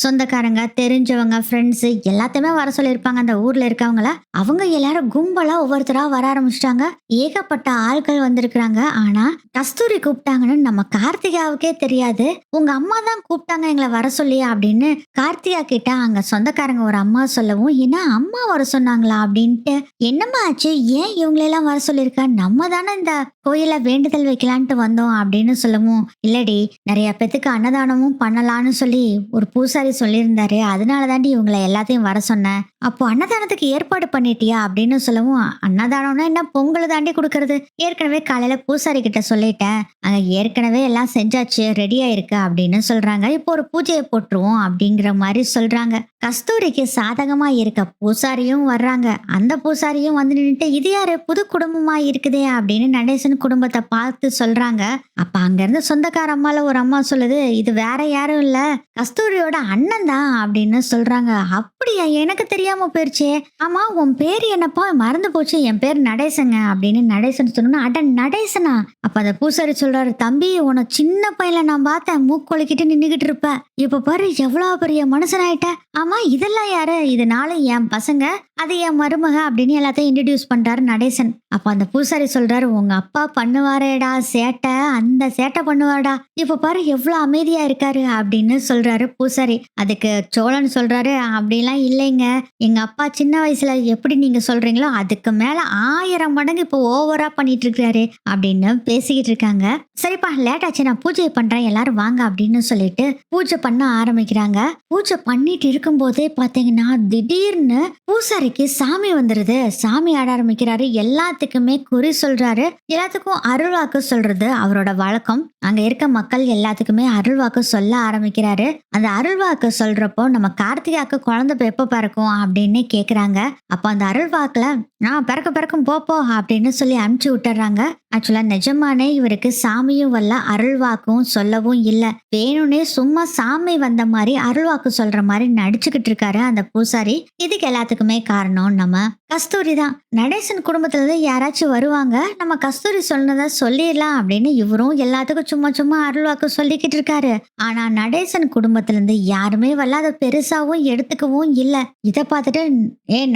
சொந்தக்காரங்க தெரிஞ்சவங்க ஃப்ரெண்ட்ஸ் எல்லாத்தையுமே வர சொல்லியிருப்பாங்க. அந்த ஊர்ல இருக்கவங்கள அவங்க எல்லாரும் கும்பலா ஒவ்வொருத்தரா வர ஆரம்பிச்சிட்டாங்க. ஏகப்பட்ட ஆட்கள் வந்திருக்கிறாங்க. ஆனா கஸ்தூரி கூப்பிட்டாங்கன்னு நம்ம கார்த்திகாவுக்கே தெரியாது. உங்க அம்மா தான் கூப்பிட்டாங்க எங்களை வர சொல்லி அப்படின்னு கார்த்திகா கிட்ட அங்க சொந்தக்காரங்க ஒரு அம்மா சொல்லவும், ஏன்னா அம்மா வர சொன்னாங்களா அப்படின்ட்டு, என்னம்மா ஆச்சு, ஏன் இவங்களெல்லாம் வர சொல்லியிருக்கா, நம்ம தானே இந்த கோயில வேண்டுதல் வைக்கலான்ட்டு வந்தோம் அப்படின்னு சொல்லவும், இல்லடி நிறைய பேத்துக்கு அன்னதானமும் பண்ணலான்னு சொல்லி ஒரு பூசாரி சொல்லியிருந்தாரு, அதனால தாண்டி இவங்களை எல்லாத்தையும் வர சொன்னேன். அப்போ அன்னதானத்துக்கு ஏற்பாடு பண்ணிட்டியா அப்படின்னு சொல்லவும், அன்னதானம்னா என்ன, பொங்கல் தாண்டி கொடுக்கறது, ஏற்கனவே காலையில பூசாரி கிட்ட சொல்லிட்டேன், அங்க ஏற்கனவே எல்லாம் செஞ்சாச்சு, ரெடியா இருக்கு அப்படின்னு சொல்றாங்க. இப்போ ஒரு பூஜையை போட்டுருவோம் அப்படிங்கிற மாதிரி சொல்றாங்க. கஸ்தூரிக்கு சாதகமா இருக்க பூசாரியும் வர்றாங்க. அந்த பூசாரியும் வந்து நின்னுட்டு, இது யாரு புது குடும்பமா இருக்குதே அப்படின்னு நடேசன் குடும்பத்தை பார்த்து சொல்றாங்க. அப்ப அங்க இருந்து சொந்தக்கார அம்மால ஒரு அம்மா சொல்லுது, இது வேற யாரும் இல்ல, கஸ்தூரியோட அண்ணன் தான் அப்படின்னு சொல்றாங்க. அப்படியா, எனக்கு தெரியாம போயிருச்சே, ஆமா உன் பேர் என்னப்பா, மறந்து போச்சு, என் பேர் நடேசங்க அப்படின்னு நடேசன் சொன்னா, அட நடேசனா? அப்ப அந்த பூசாரி சொல்றாரு, தம்பி உன சின்ன பையல நான் பார்த்தேன், மூக்கொழுக்கிட்டு நின்னுகிட்டு இருப்ப, இப்ப பாரு எவ்வளவு பெரிய மனுஷனாயிட்ட. ஆமா இதெல்லாம் யாரு, இதனால என் பசங்க அது என் மருமக அப்படின்னு எல்லாத்தையும் இன்ட்ரடியூஸ் பண்றாரு நடேசன். அப்ப அந்த பூசாரி சொல்றாரு, உங்க அப்பா பண்ணுவாரேடா சேட்டை, அந்த சேட்டை பண்ணுவாடா, இப்ப பாரு எவ்வளவு அமைதியா இருக்காரு அப்படின்னு சொல்றாரு பூசாரி. அதுக்கு சோழன் சொல்றாரு, அப்படிலாம் இல்லைங்க, எங்க அப்பா சின்ன வயசுல எப்படி நீங்க சொல்றீங்களோ அதுக்கு மேல 1000 மடங்கு இப்போ ஓவரா பண்ணிட்டு இருக்காரு அப்படின்னு பேசிக்கிட்டு இருக்காங்க. சரிப்பா லேட் ஆச்சு, நான் பூஜை பண்றேன், எல்லாரும் வாங்க அப்படின்னு சொல்லிட்டு பூஜை பண்ண ஆரம்பிக்கிறாங்க. பூஜை பண்ணிட்டு இருக்கும் போதே பாத்தீங்கன்னா திடீர்னு பூசாரிக்கு சாமி வந்துருது. சாமி ஆட ஆரம்பிக்கிறாரு, எல்லாத்துக்குமே குறி சொல்றாரு, எல்லாத்துக்கும் அருள்வாக்கு சொல்றது அவரோட வழக்கம். அங்க இருக்க மக்கள் எல்லாத்துக்குமே அருள்வாக்கு சொல்ல ஆரம்பிக்கிறாரு. அந்த அருள்வாக்கு சொல்றப்போ நம்ம கார்த்திகாக்கு குழந்தை எப்ப பிறக்கும் அப்படின்னு கேக்குறாங்க. அப்ப அந்த அருள்வாக்குல பிறக்கும் போப்போ அப்படின்னு சொல்லி அனுப்பிச்சு விட்டுறாங்க. ஆக்சுவலா நிஜமானே இவருக்கு சாமியும் வரல, அருள்வாக்கும் சொல்லவும் இல்ல. வேணும்னே சும்மா சாமி வந்த மாதிரி அருள்வாக்கு சொல்ற மாதிரி நடிச்சுக்கிட்டு இருக்காரு அந்த பூசாரி. இதுக்கு எல்லாத்துக்குமே காரணம் நம்ம கஸ்தூரி தான். நடேசன் குடும்பத்துல இருந்து யாராச்சும் வருவாங்க, நம்ம கஸ்தூரி சொன்னதை சொல்லிடலாம் அப்படின்னு இவரும் எல்லாத்துக்கும் சும்மா சும்மா அருள்வாக்கு சொல்லிக்கிட்டு இருக்காரு. ஆனா நடேசன் குடும்பத்துல இருந்து யாருமே வரல, அதை பெருசாவும் எடுத்துக்கவும் இல்ல. இத பார்த்துட்டு,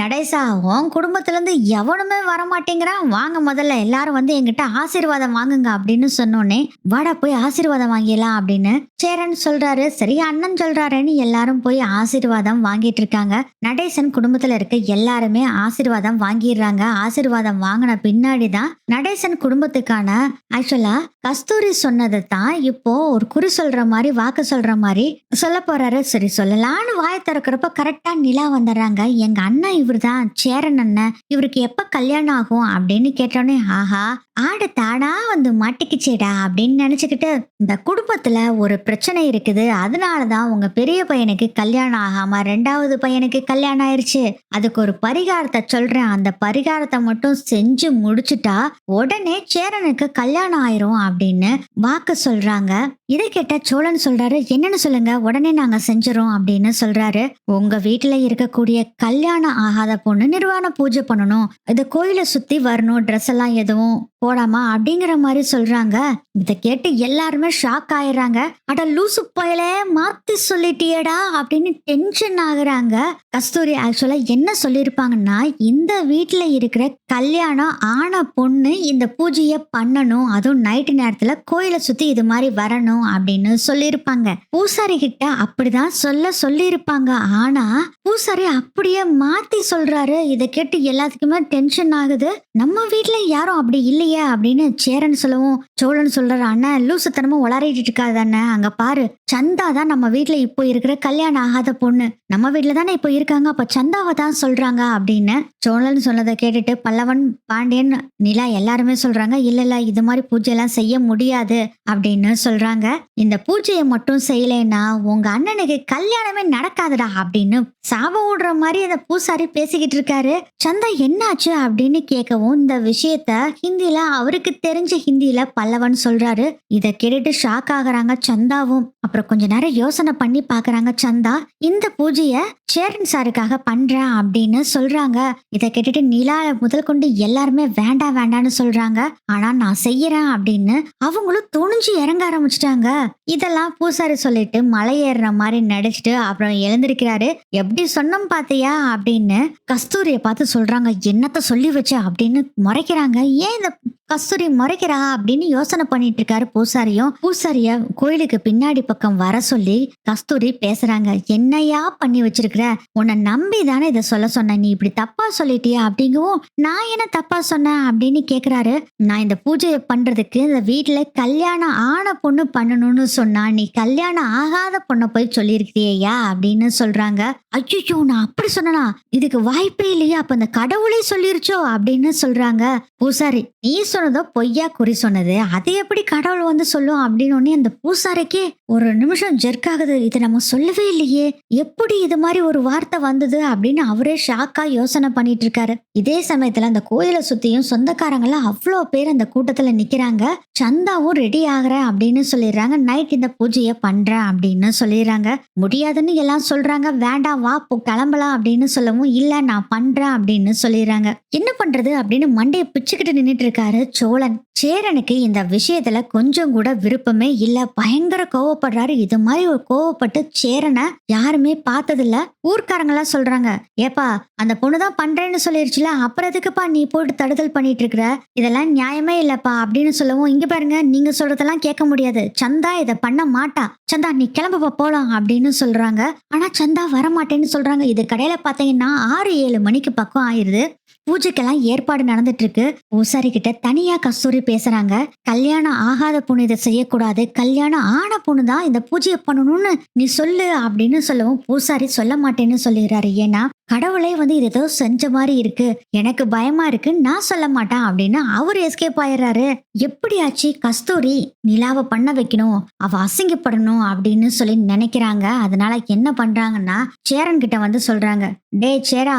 நடேசா, உன் குடும்பத்துல இருந்து எவனுமே வர மாட்டேங்கிறான், வாங்க முதல்ல எல்லாரும் வந்து எங்கிட்ட ஆசீர்வாதம் வாங்குங்க அப்படின்னு சொன்னோன்னே, வாடா போய் ஆசீர்வாதம் வாங்கிடலாம் அப்படின்னு சேரன் சொல்றாரு. சரி அண்ணன் சொல்றாருன்னு எல்லாரும் போய் ஆசீர்வாதம் வாங்கிட்டு இருக்காங்க. நடேசன் குடும்பத்துல இருக்க எல்லாருமே ஆசீர்வாதம் வாங்கிடுறாங்க. ஆசீர்வாதம் வாங்கின பின்னாடிதான் நடேசன் குடும்பத்துக்கான ஆக்சுவலா கஸ்தூரி சொன்னதை தான் இப்போ ஒரு குறி சொல்ற மாதிரி வாக்கு சொல்ற மாதிரி சொல்ல போறாரு. சரி சொல்லலான்னு வாயை திறக்கிறப்ப கரெக்டா நிலா வந்துடுறாங்க. எங்க அண்ணன் இவர் தான் சேரன் அண்ணன், இவருக்கு எப்ப கல்யாணம் ஆகும் அப்படின்னு கேட்டோன்னே, ஆஹா ஆடு தானா வந்து மாட்டிக்கிச்சேடா அப்படின்னு நினைச்சுக்கிட்டு, இந்த குடும்பத்துல ஒரு பிரச்சனை இருக்குது, அதனாலதான் உங்க பெரிய பையனுக்கு கல்யாணம் ஆகாம 2வது பையனுக்கு கல்யாணம் ஆயிருச்சு, அதுக்கு ஒரு பரிகாரத்தை சொல்றேன், அந்த பரிகாரத்தை மட்டும் செஞ்சு முடிச்சுட்டா உடனே சேரனுக்கு கல்யாணம் ஆயிரும் அப்படின்னு வாக்கு சொல்றாங்க. இதை கேட்ட சோழன் சொல்றாரு, என்னன்னு சொல்லுங்க, உடனே நாங்க செஞ்சிரோம் அப்படின்னு சொல்றாரு. உங்க வீட்டுல இருக்கக்கூடிய கல்யாணம் ஆகாத பொண்ணு நிர்வாண பூஜை பண்ணணும், இந்த கோயிலை சுத்தி வரணும், ட்ரெஸ் எல்லாம் எதுவும் போடாமா அப்படிங்கிற மாதிரி சொல்றாங்க. இதை கேட்டு எல்லாருமே ஷாக் ஆயிடுறாங்க. அட லூசு பயலே, மாத்தி சொல்லிட்டியடா அப்படின்னு டென்ஷன் ஆகுறாங்க. கஸ்தூரி ஆக்சுவலா என்ன சொல்லியிருப்பாங்கன்னா, இந்த வீட்டுல இருக்கிற கல்யாணம் ஆன பொண்ணு இந்த பூஜையை பண்ணணும், அதுவும் நைட்டு நேரத்துல கோயிலை சுத்தி இது மாதிரி வரணும் அப்படின்னு சொல்லியிருப்பாங்க. பூசாரி கிட்ட அப்படிதான் சொல்லியிருப்பாங்க. ஆனா பூசாரி அப்படியே மாத்தி சொல்றாரு. இதை கேட்டு எல்லாத்துக்குமே டென்ஷன் ஆகுது. நம்ம வீட்டுல யாரும் அப்படி இல்லையே அப்படின்னு சேரன் சொல்லவும் சோழன் சொல்றாரு, அண்ணன் லூசுத்தனமும் உளறிட்டு இருக்காது அண்ணன், அங்க பாரு சந்தா தான் நம்ம வீட்டுல இப்போ இருக்கிற கல்யாணம் ஆகாத பொண்ணு, நம்ம வீட்டுல தானே இப்போ இருக்காங்க, அப்ப சந்தாவை தான் சொல்றாங்க அப்படின்னு சோழன் சொன்னதை கேட்டுட்டு பல்லவன், பாண்டியன், நிலா எல்லாருமே சொல்றாங்க, இல்ல இது மாதிரி பூஜை எல்லாம் செய்ய முடியாது அப்படின்னு சொல்றாங்க. இந்த பூஜையை மட்டும் செய்யலைன்னா உங்க அண்ணனுக்கு கல்யாணமே நடக்காதுடா அப்படின்னு சாபம் விடுற மாதிரி அந்த பூசாரி பேசிக்கிட்டு இருக்காரு. சந்தா என்னாச்சு அப்படின்னு கேட்கவும் இந்த விஷயத்த ஹிந்தில, அவருக்கு தெரிஞ்ச ஹிந்தில பல்லவன் சொல்றாரு. இதை கேட்டுட்டு ஷாக் ஆகுறாங்க சந்தாவும். அப்புறம் கொஞ்ச நேரம் யோசனை பண்ணி பாக்குறாங்க சந்தா. இந்த பூஜைய சேரன் சாருக்காக பண்றேன் அப்படின்னு சொல்றாங்க. இதை கேட்டுட்டு நிலா முதல் கொண்டு எல்லாருமே வேண்டாம் வேண்டான்னு சொல்றாங்க. ஆனா நான் செய்யறேன் அப்படின்னு அவங்களும் துணிஞ்சு இறங்க ஆரம்பிச்சிட்டாங்க. இதெல்லாம் பூசாரி சொல்லிட்டு மலை ஏறுற மாதிரி நடிச்சுட்டு அப்புறம் எழுந்திருக்கிறாரு. எப்படி சொன்னோம் பாத்தியா அப்படின்னு கஸ்தூரிய பார்த்து சொல்றாங்க, என்னத்த சொல்லி வச்ச அப்படின்னு முறைக்கிறாங்க. ஏன் இந்த கஸ்தூரி முறைக்கிறா அப்படின்னு யோசனை பண்ணிட்டு இருக்காரு பூசாரியும். பூசாரிய கோயிலுக்கு பின்னாடி பக்கம் வர சொல்லி கஸ்தூரி பேசுறாங்க. என்னையா பண்ணி வச்சிருக்கிற, உன்னை நம்பி தானே இதை சொல்ல சொன்னேன், நீ இப்படி தப்பா சொல்லிட்டியா அப்படிங்கவும், நான் என்ன தப்பா சொன்னேன் அப்படின்னு கேக்குறாரு. நான் இந்த பூஜையை பண்றதுக்கு இந்த வீட்டுல கல்யாணம் ஆன பொண்ணு பண்ணணும்னு சொன்னா, நீ கல்யாணம் ஆகாத பொண்ணை போய் சொல்லியிருக்கிறியா அப்படின்னு சொல்றாங்க. ஐயோ நான் அப்படி சொன்னா, இதுக்கு வாய்ப்பே இல்லையா, அப்ப இந்த கடவுளே சொல்லிருச்சோ அப்படின்னு சொல்றாங்க. பூசாரி, நீ சொன்னதோ பொய்யா குறி சொன்னது, அது எப்படி கடவுள் வந்து சொல்லும் அப்படின்னு அந்த பூசாரிக்கே ஒரு நிமிஷம் ஜெர்க் ஆகுது. இதை நம்ம சொல்லவே இல்லையே, எப்படி இது மாதிரி ஒரு வார்த்தை வந்தது அப்படின்னு அவரே ஷாக்கா யோசனை பண்ணிட்டு இருக்காரு. இதே சமயத்துல அந்த கோயிலை சுத்தியும் சொந்தக்காரங்களாம் அவ்வளோ பேர் அந்த கூட்டத்துல நிக்கிறாங்க. சந்தாவும் ரெடி ஆகுறேன் அப்படின்னு சொல்லிடுறாங்க. நைட் இந்த பூஜையை பண்றேன் அப்படின்னு சொல்லிடுறாங்க. முடியாதுன்னு எல்லாம் சொல்றாங்க. வேண்டாம் வா கிளம்பலாம் அப்படின்னு சொல்லவும், இல்ல நான் பண்றேன் அப்படின்னு சொல்லிடுறாங்க. என்ன பண்றது அப்படின்னு மண்டையை பிச்சுக்கிட்டு நின்னுட்டு இருக்காரு சோழன். சேரனுக்கு இந்த விஷயத்துல கொஞ்சம் கூட விருப்பமே இல்ல. பயங்கர கோவப்படுறாரு. இது மாதிரி ஒரு கோவப்பட்டு சேரனை யாருமே பார்த்ததில்ல. ஊர்க்காரங்க எல்லாம் சொல்றாங்க, ஏப்பா அந்த பொண்ணுதான் பண்றேன்னு சொல்லிருச்சுல, அப்புறம் எதுக்குப்பா நீ போட்டு தடுதல் பண்ணிட்டு இருக்கிற, இதெல்லாம் நியாயமே இல்லப்பா அப்படின்னு சொல்லவும், இங்க பாருங்க நீங்க சொல்றதெல்லாம் கேட்க முடியாது, சந்தா இதை பண்ண மாட்டா, சந்தா நீ கிளம்புப்பா போலாம் அப்படின்னு சொல்றாங்க. ஆனா சந்தா வரமாட்டேன்னு சொல்றாங்க. இது கடையில பாத்தீங்கன்னா 6-7 மணிக்கு பக்கம் ஆயிருது. பூஜைக்கெல்லாம் ஏற்பாடு நடந்துட்டு இருக்கு. பூசாரி கிட்ட தனியா கஸ்தூரி பேசுறாங்க. கல்யாணம் ஆகாத பொண்ணு இதை செய்யக்கூடாது, கல்யாணம் ஆன பொண்ணு தான் இந்த பூஜையை பண்ணணும்னு நீ சொல்லு அப்படின்னு சொல்லவும், பூசாரி சொல்ல மாட்டேன்னு சொல்லிடுறாரு. ஏன்னா கடவுளே இது ஏதோ செஞ்ச மாதிரி இருக்கு, எனக்கு பயமா இருக்கு, நான் சொல்ல மாட்டேன் அப்படின்னு அவர் எஸ்கேப் ஆயிடுறாரு. எப்படியாச்சு கஸ்தூரி நிலாவை பண்ண வைக்கணும், அவ அசிங்கப்படணும் அப்படின்னு சொல்லி நினைக்கிறாங்க. அதனால என்ன பண்றாங்கன்னா சேரன் கிட்ட சொல்றாங்க, டே சேரா,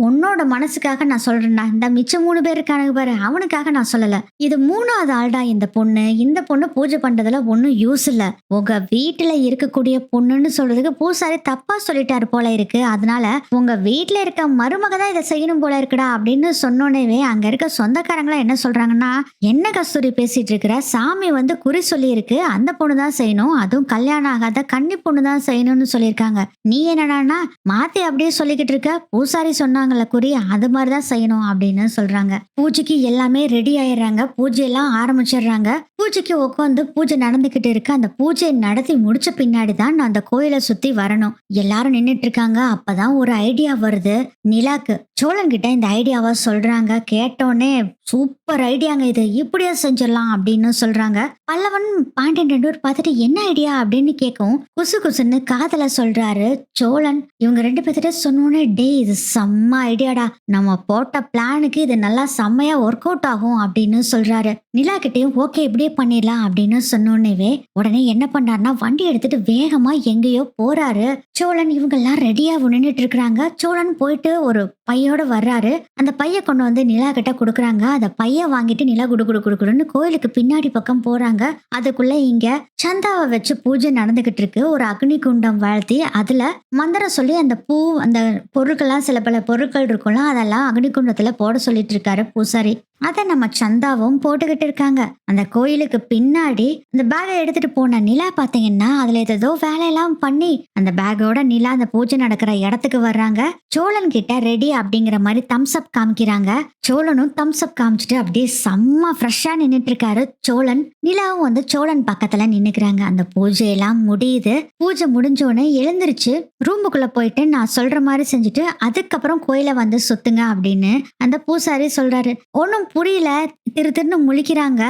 உன்னோட மனசுக்காக நான் சொல்றேன்டா, இந்த மிச்சம் 3 பேர் இருக்கானுங்க பாரு, அவனுக்காக நான் சொல்லல, இது 3வது ஆள்டா இந்த பொண்ணு. இந்த பொண்ணு பூஜை பண்றதுல ஒன்னும் யூஸ் இல்ல, உங்க வீட்டுல இருக்கக்கூடிய பொண்ணுன்னு சொல்றதுக்கு பூசாரி தப்பா சொல்லிட்டாரு போல இருக்கு, அதனால உங்க வீட்டுல இருக்க மருமக தான் இதை செய்யணும் போல இருக்குடா அப்படின்னு சொன்னோனேவே அங்க இருக்க சொந்தக்காரங்களா என்ன சொல்றாங்கன்னா, என்ன கஸ்தூரி பேசிட்டு இருக்கிற, சாமி குறி சொல்லி இருக்கு, அந்த பொண்ணு தான் செய்யணும், அதுவும் கல்யாணம் ஆகாத கன்னி பொண்ணு தான் செய்யணும்னு சொல்லியிருக்காங்க, நீ என்னடானா மாத்தி அப்படியே சொல்லிக்கிட்டு இருக்க, பூசாரி சொன்னாங்கல்ல குறி, அது மாதிரிதான் செய்யணும் அப்படின்னு சொல்றாங்க. பூஜைக்கு எல்லாமே ரெடி ஆயிடுறாங்க. பூஜையெல்லாம் ஆரம்பிச்சிடுறாங்க. பூஜைக்கு உட்காந்து பூஜை நடந்துகிட்டு இருக்கு. அந்த பூஜை நடத்தி முடிச்ச பின்னாடி தான் நான் அந்த கோயிலை சுத்தி வரணும். எல்லாரும் நின்றுட்டு இருக்காங்க. அப்பதான் ஒரு ஐடியா வருது நிலாக்கு. சோழன் கிட்ட இந்த ஐடியாவை சொல்றாங்க. கேட்டோன்னே சூப்பர் ஐடியாங்க, இது இப்படியா செஞ்சிடலாம் அப்படின்னு சொல்றாங்க. பல்லவன் பாண்டியன் 2 பேர் பார்த்துட்டு என்ன ஐடியா அப்படின்னு கேட்கவும் குசு குசுன்னு காதல சொல்றாரு சோழன். இவங்க 2 பேர்த்திட்ட சொன்னோன்னே, டே இது செம்ம ஐடியாடா, நம்ம போட்ட பிளானுக்கு இது நல்லா செம்மையா ஒர்க் அவுட் ஆகும் அப்படின்னு சொல்றாரு. நிலா கிட்டையும் ஓகே இப்படியே பண்ணிடலாம் அப்படின்னு சொன்னோன்னே உடனே என்ன பண்றாருன்னா வண்டி எடுத்துட்டு வேகமா எங்கேயோ போறாரு. சோழன் இவங்க எல்லாம் ரெடியா நின்றுட்டு இருக்கிறாங்க. சோழன் போயிட்டு ஒரு பையோட வர்றாரு. அந்த பைய கொண்டு நிலா கிட்ட கொடுக்குறாங்க. அந்த பைய வாங்கிட்டு நிலா குடு குடு குடுக்குன்னு கோயிலுக்கு பின்னாடி பக்கம் போறாங்க. அதுக்குள்ள இங்க சந்தாவை வச்சு பூஜை நடந்துகிட்டு இருக்கு. ஒரு அக்னி குண்டம் வளர்த்தி அதுல மந்திரம் சொல்லி அந்த பூ அந்த பொருட்கள்லாம் சில பல பொருட்கள் இருக்கும்ல, அதெல்லாம் அக்னி குண்டத்துல போட சொல்லிட்டு இருக்காரு பூசாரி. அதை நம்ம சந்தாவும் போட்டுக்கிட்டு இருக்காங்க. அந்த கோயிலுக்கு பின்னாடி அந்த பேகை எடுத்துட்டு போன நிலா பாத்தீங்கன்னா அதுல ஏதோ வேலையெல்லாம் பண்ணி அந்த பேக்கோட நிலா அந்த பூஜை நடக்கிற இடத்துக்கு வர்றாங்க. சோழன் கிட்ட ரெடி அப்படிங்கிற மாதிரி தம்ஸ் அப் காமிக்கிறாங்க. சோழனும் தம்ஸ் அப் காமிச்சிட்டு அப்படியே செம்ம ஃப்ரெஷ்ஷா நின்னுட்டு இருக்காரு சோழன். நிலாவும் சோழன் பக்கத்துல நின்னுக்கிறாங்க. அந்த பூஜையெல்லாம் முடியுது. பூஜை முடிஞ்சோடனே எழுந்திருச்சு ரூமுக்குள்ள போயிட்டு நான் சொல்ற மாதிரி செஞ்சுட்டு அதுக்கப்புறம் கோயிலை சுத்துங்க அப்படின்னு அந்த பூசாரி சொல்றாரு. ஒன்னும் புரியல, திருன்னு முழிக்கிறாங்க.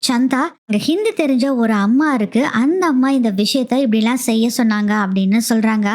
சந்தா, இங்க ஹிந்தி தெரிஞ்ச ஒரு அம்மா இருக்கு, அந்த அம்மா இந்த விஷயத்த இப்படிலாம் செய்ய சொன்னாங்க அப்படின்னு சொல்றாங்க.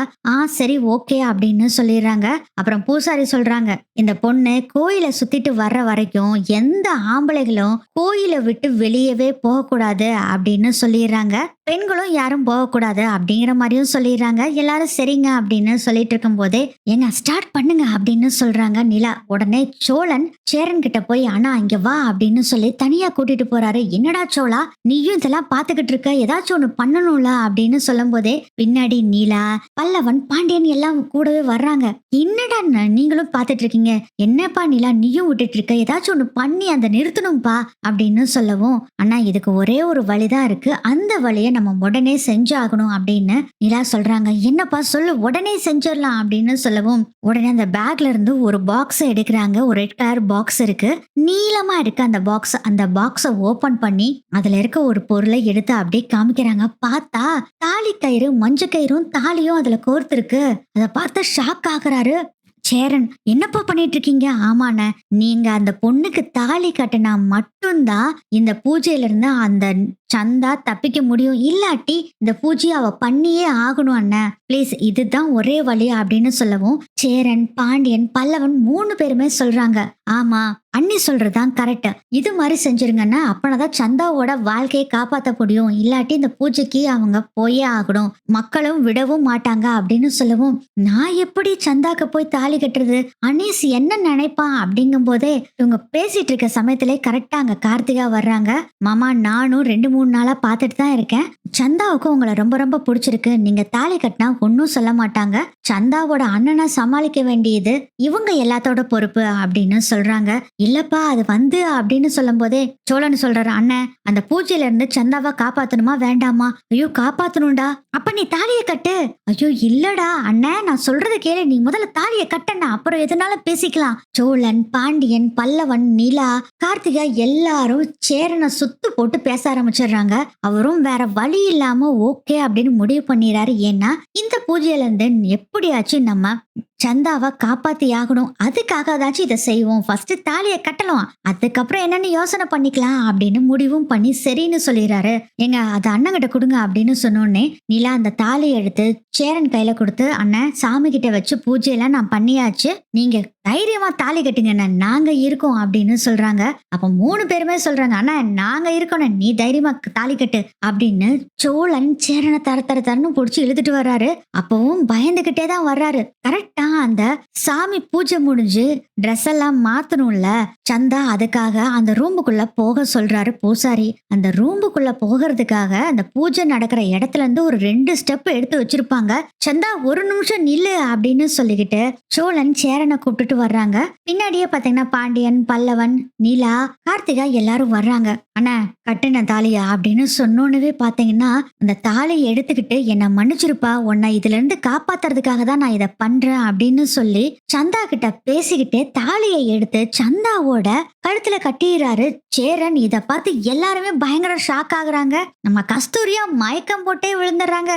சரி ஓகே அப்படின்னு சொல்லிடுறாங்க. அப்புறம் பூசாரி சொல்றாங்க, இந்த பொண்ணு கோயிலை சுத்திட்டு வர்ற வரைக்கும் எந்த ஆம்பளைகளும் கோயிலை விட்டு வெளியவே போகக்கூடாது அப்படின்னு சொல்லிடுறாங்க. பெண்களும் யாரும் போகக்கூடாது அப்படிங்கிற மாதிரியும் சொல்லிடுறாங்க. எல்லாரும் சரிங்க அப்படின்னு சொல்லிட்டு இருக்கும் போதே ஏங்க ஸ்டார்ட் பண்ணுங்க அப்படின்னு சொல்றாங்க நிலா. உடனே சோழன் சேரன் கிட்ட போய் ஆனா இங்க வா அப்படின்னு சொல்லி தனியா கூட்டிட்டு போறாரு. என்னடா சோழா, நீயும் இதெல்லாம் பாத்துக்கிட்டு இருக்க, ஏதாச்சும் ஒண்ணு பண்ணணும்ல அப்படின்னு சொல்லும் போதே பின்னாடி நீலா பல்லவன் பாண்டியன் எல்லாம் கூடவே வர்றாங்க. என்னடா நீங்களும் பாத்துட்டு இருக்கீங்க, என்னப்பா நிலா நீயும் விட்டுட்டு இருக்க, ஏதாச்சும் ஒண்ணு பண்ணி அந்த நிறுத்தணும்பா அப்படின்னு சொல்லவும், ஆனா இதுக்கு ஒரே ஒரு வழிதான் இருக்கு, அந்த வழியை நம்ம உடனே செஞ்சாகணும் அப்படின்னு நிலா சொல்றாங்க. என்னப்பா சொல்லு, உடனே செஞ்சிடலாம் அப்படின்னு சொல்லவும் உடனே அந்த பேக்ல இருந்து ஒரு பாக்ஸ் எடுக்கிறாங்க. ஒரு ரெட் கலர் பாக்ஸ் இருக்கு, நீளமா இருக்கு அந்த பாக்ஸ். அந்த பாக்ஸ ஓபன் பண்ணி அதுல இருக்க ஒரு பொருளை எடுத்து அப்படியே காமிக்கிறாங்க. பார்த்தா தாலி கயிறு, மஞ்ச கயிறும் தாலியும் அதுல கோர்த்து இருக்கு. அதை பார்த்து ஷாக் ஆகுறாரு சேரன். என்னப்பா பண்ணிட்டு இருக்கீங்க? ஆமான, நீங்க அந்த பொண்ணுக்கு தாலி கட்டினா மட்டும்தான் இந்த பூஜையில இருந்து அந்த சந்தா தப்பிக்க முடியும், இல்லாட்டி இந்த பூஜையை அவ பண்ணியே ஆகணும் அண்ணன், பிளீஸ் இதுதான் ஒரே வழி அப்படின்னு சொல்லவும் சேரன், பாண்டியன், பல்லவன் 3 பேருமே சொல்றாங்க, ஆமா அண்ணி சொல்றதுதான் கரெக்ட், இது மாதிரி செஞ்சிருங்கன்னா அப்பனதான் சந்தாவோட வாழ்க்கையை காப்பாற்ற முடியும், இல்லாட்டி இந்த பூஜைக்கு அவங்க போயே ஆகணும், மக்களும் விடவும் மாட்டாங்க அப்படின்னு சொல்லவும், நான் எப்படி சந்தாக்கு போய் தாலி கட்டுறது, அனீஸ் என்ன நினைப்பான் அப்படிங்கும் போதே இவங்க பேசிட்டு இருக்க சமயத்திலே கரெக்டா அங்க கார்த்திகா வர்றாங்க. மாமா நானும் 2-3 3 நாளா பார்த்துட்டு தான் இருக்கேன். சந்தாவுக்கு உங்கள ரொம்ப ரொம்ப பிடிச்சிருக்கு. நீங்க தாலி கட்டினா ஒன்னும் சொல்ல மாட்டாங்க. சந்தாவோட அண்ணனை சமாளிக்க வேண்டியது இவங்க எல்லாத்தோட பொறுப்பு அப்படின்னு சொல்றாங்க. இல்லப்பா அது வந்து அப்படின்னு சொல்லும் போதே சோழன் சொல்றாரு, அண்ணன் அந்த பூஜையில இருந்து சந்தாவை காப்பாத்தணுமா வேண்டாமா? ஐயோ காப்பாத்தணும்டா. அப்ப நீ தாலியை கட்டு. ஐயோ இல்லடா அண்ணன், நான் சொல்றத கேளு, நீ முதல்ல தாலியை கட்டணா, அப்புறம் எதனால பேசிக்கலாம். சோழன், பாண்டியன், பல்லவன், நிலா, கார்த்திகா எல்லாரும் சேரனை சுத்து போட்டு பேச ஆரம்பிச்சிடுறாங்க. அவரும் வேற வழி இல்லாம ஓகே அப்படின்னு முடிவு பண்ணிடுறாரு. ஏன்னா இந்த பூஜையில இருந்து எப்படியாச்சும் நம்ம சந்தாவை காப்பாத்தி ஆகணும், அதுக்காக தாச்சும் இதை செய்வோம், ஃபர்ஸ்ட் தாலியை கட்டலாம், அதுக்கப்புறம் என்னன்னு யோசனை பண்ணிக்கலாம் அப்படின்னு முடிவும் பண்ணி சரின்னு சொல்லிடுறாரு. எங்க அது அண்ணன் கிட்ட கொடுங்க அப்படின்னு சொன்னோடனே நிலா அந்த தாலியை எடுத்து சேரன் கையில கொடுத்து, அண்ணன் சாமி கிட்ட வச்சு பூஜையெல்லாம் நான் பண்ணியாச்சு, நீங்க தைரியமா தாலி கட்டுங்க, நாங்க இருக்கோம் அப்படின்னு சொல்றாங்க. அப்ப 3 பேருமே சொல்றாங்க, அண்ணா நாங்க இருக்கோம், நீ தைரியமா தாலி கட்டு அப்படின்னு சோழன் சேரனை தரன்னு புடிச்சு இழுத்துட்டு வர்றாரு. அப்பவும் பயந்துகிட்டே தான் வர்றாரு. கரெக்டா அந்த சாமி பூஜை முடிஞ்சு ட்ரெஸ் எல்லாம் மாத்தணும்ல சந்தா, அதுக்காக அந்த ரூமுக்குள்ள போக சொல்றாரு பூசாரி. அந்த ரூமுக்குள்ள போகிறதுக்காக அந்த பூஜை நடக்கிற இடத்துல இருந்து ஒரு 2 ஸ்டெப் எடுத்து வச்சிருப்பாங்க. சந்தா 1 நிமிஷம் நில்லு அப்படின்னு சொல்லிக்கிட்டு சோழன் சேரனை கூப்பிட்டுட்டு வர்றாங்க. பின்னாடியே பாத்தீங்கன்னா பாண்டியன், பல்லவன், நிலா, கார்த்திகா எல்லாரும் வர்றாங்க. அண்ணா கட்டுன தாலியா அப்படின்னு சொன்னோன்னே பாத்தீங்கன்னா அந்த தாலியை எடுத்துக்கிட்டு என்னை மன்னிச்சிருப்பா, உன்னை இதுல இருந்து காப்பாத்துறதுக்காக தான் நான் இதை பண்றேன் அப்படின்னு சொல்லி சந்தா கிட்ட பேசிக்கிட்டே தாலியை எடுத்து சந்தாவோட கழுத்துல கட்டிடுறாரு சேரன். இத பார்த்து எல்லாருமே பயங்கர ஷாக் ஆகுறாங்க. நம்ம கஸ்தூரியா மயக்கம் போட்டே விழுந்துடுறாங்க.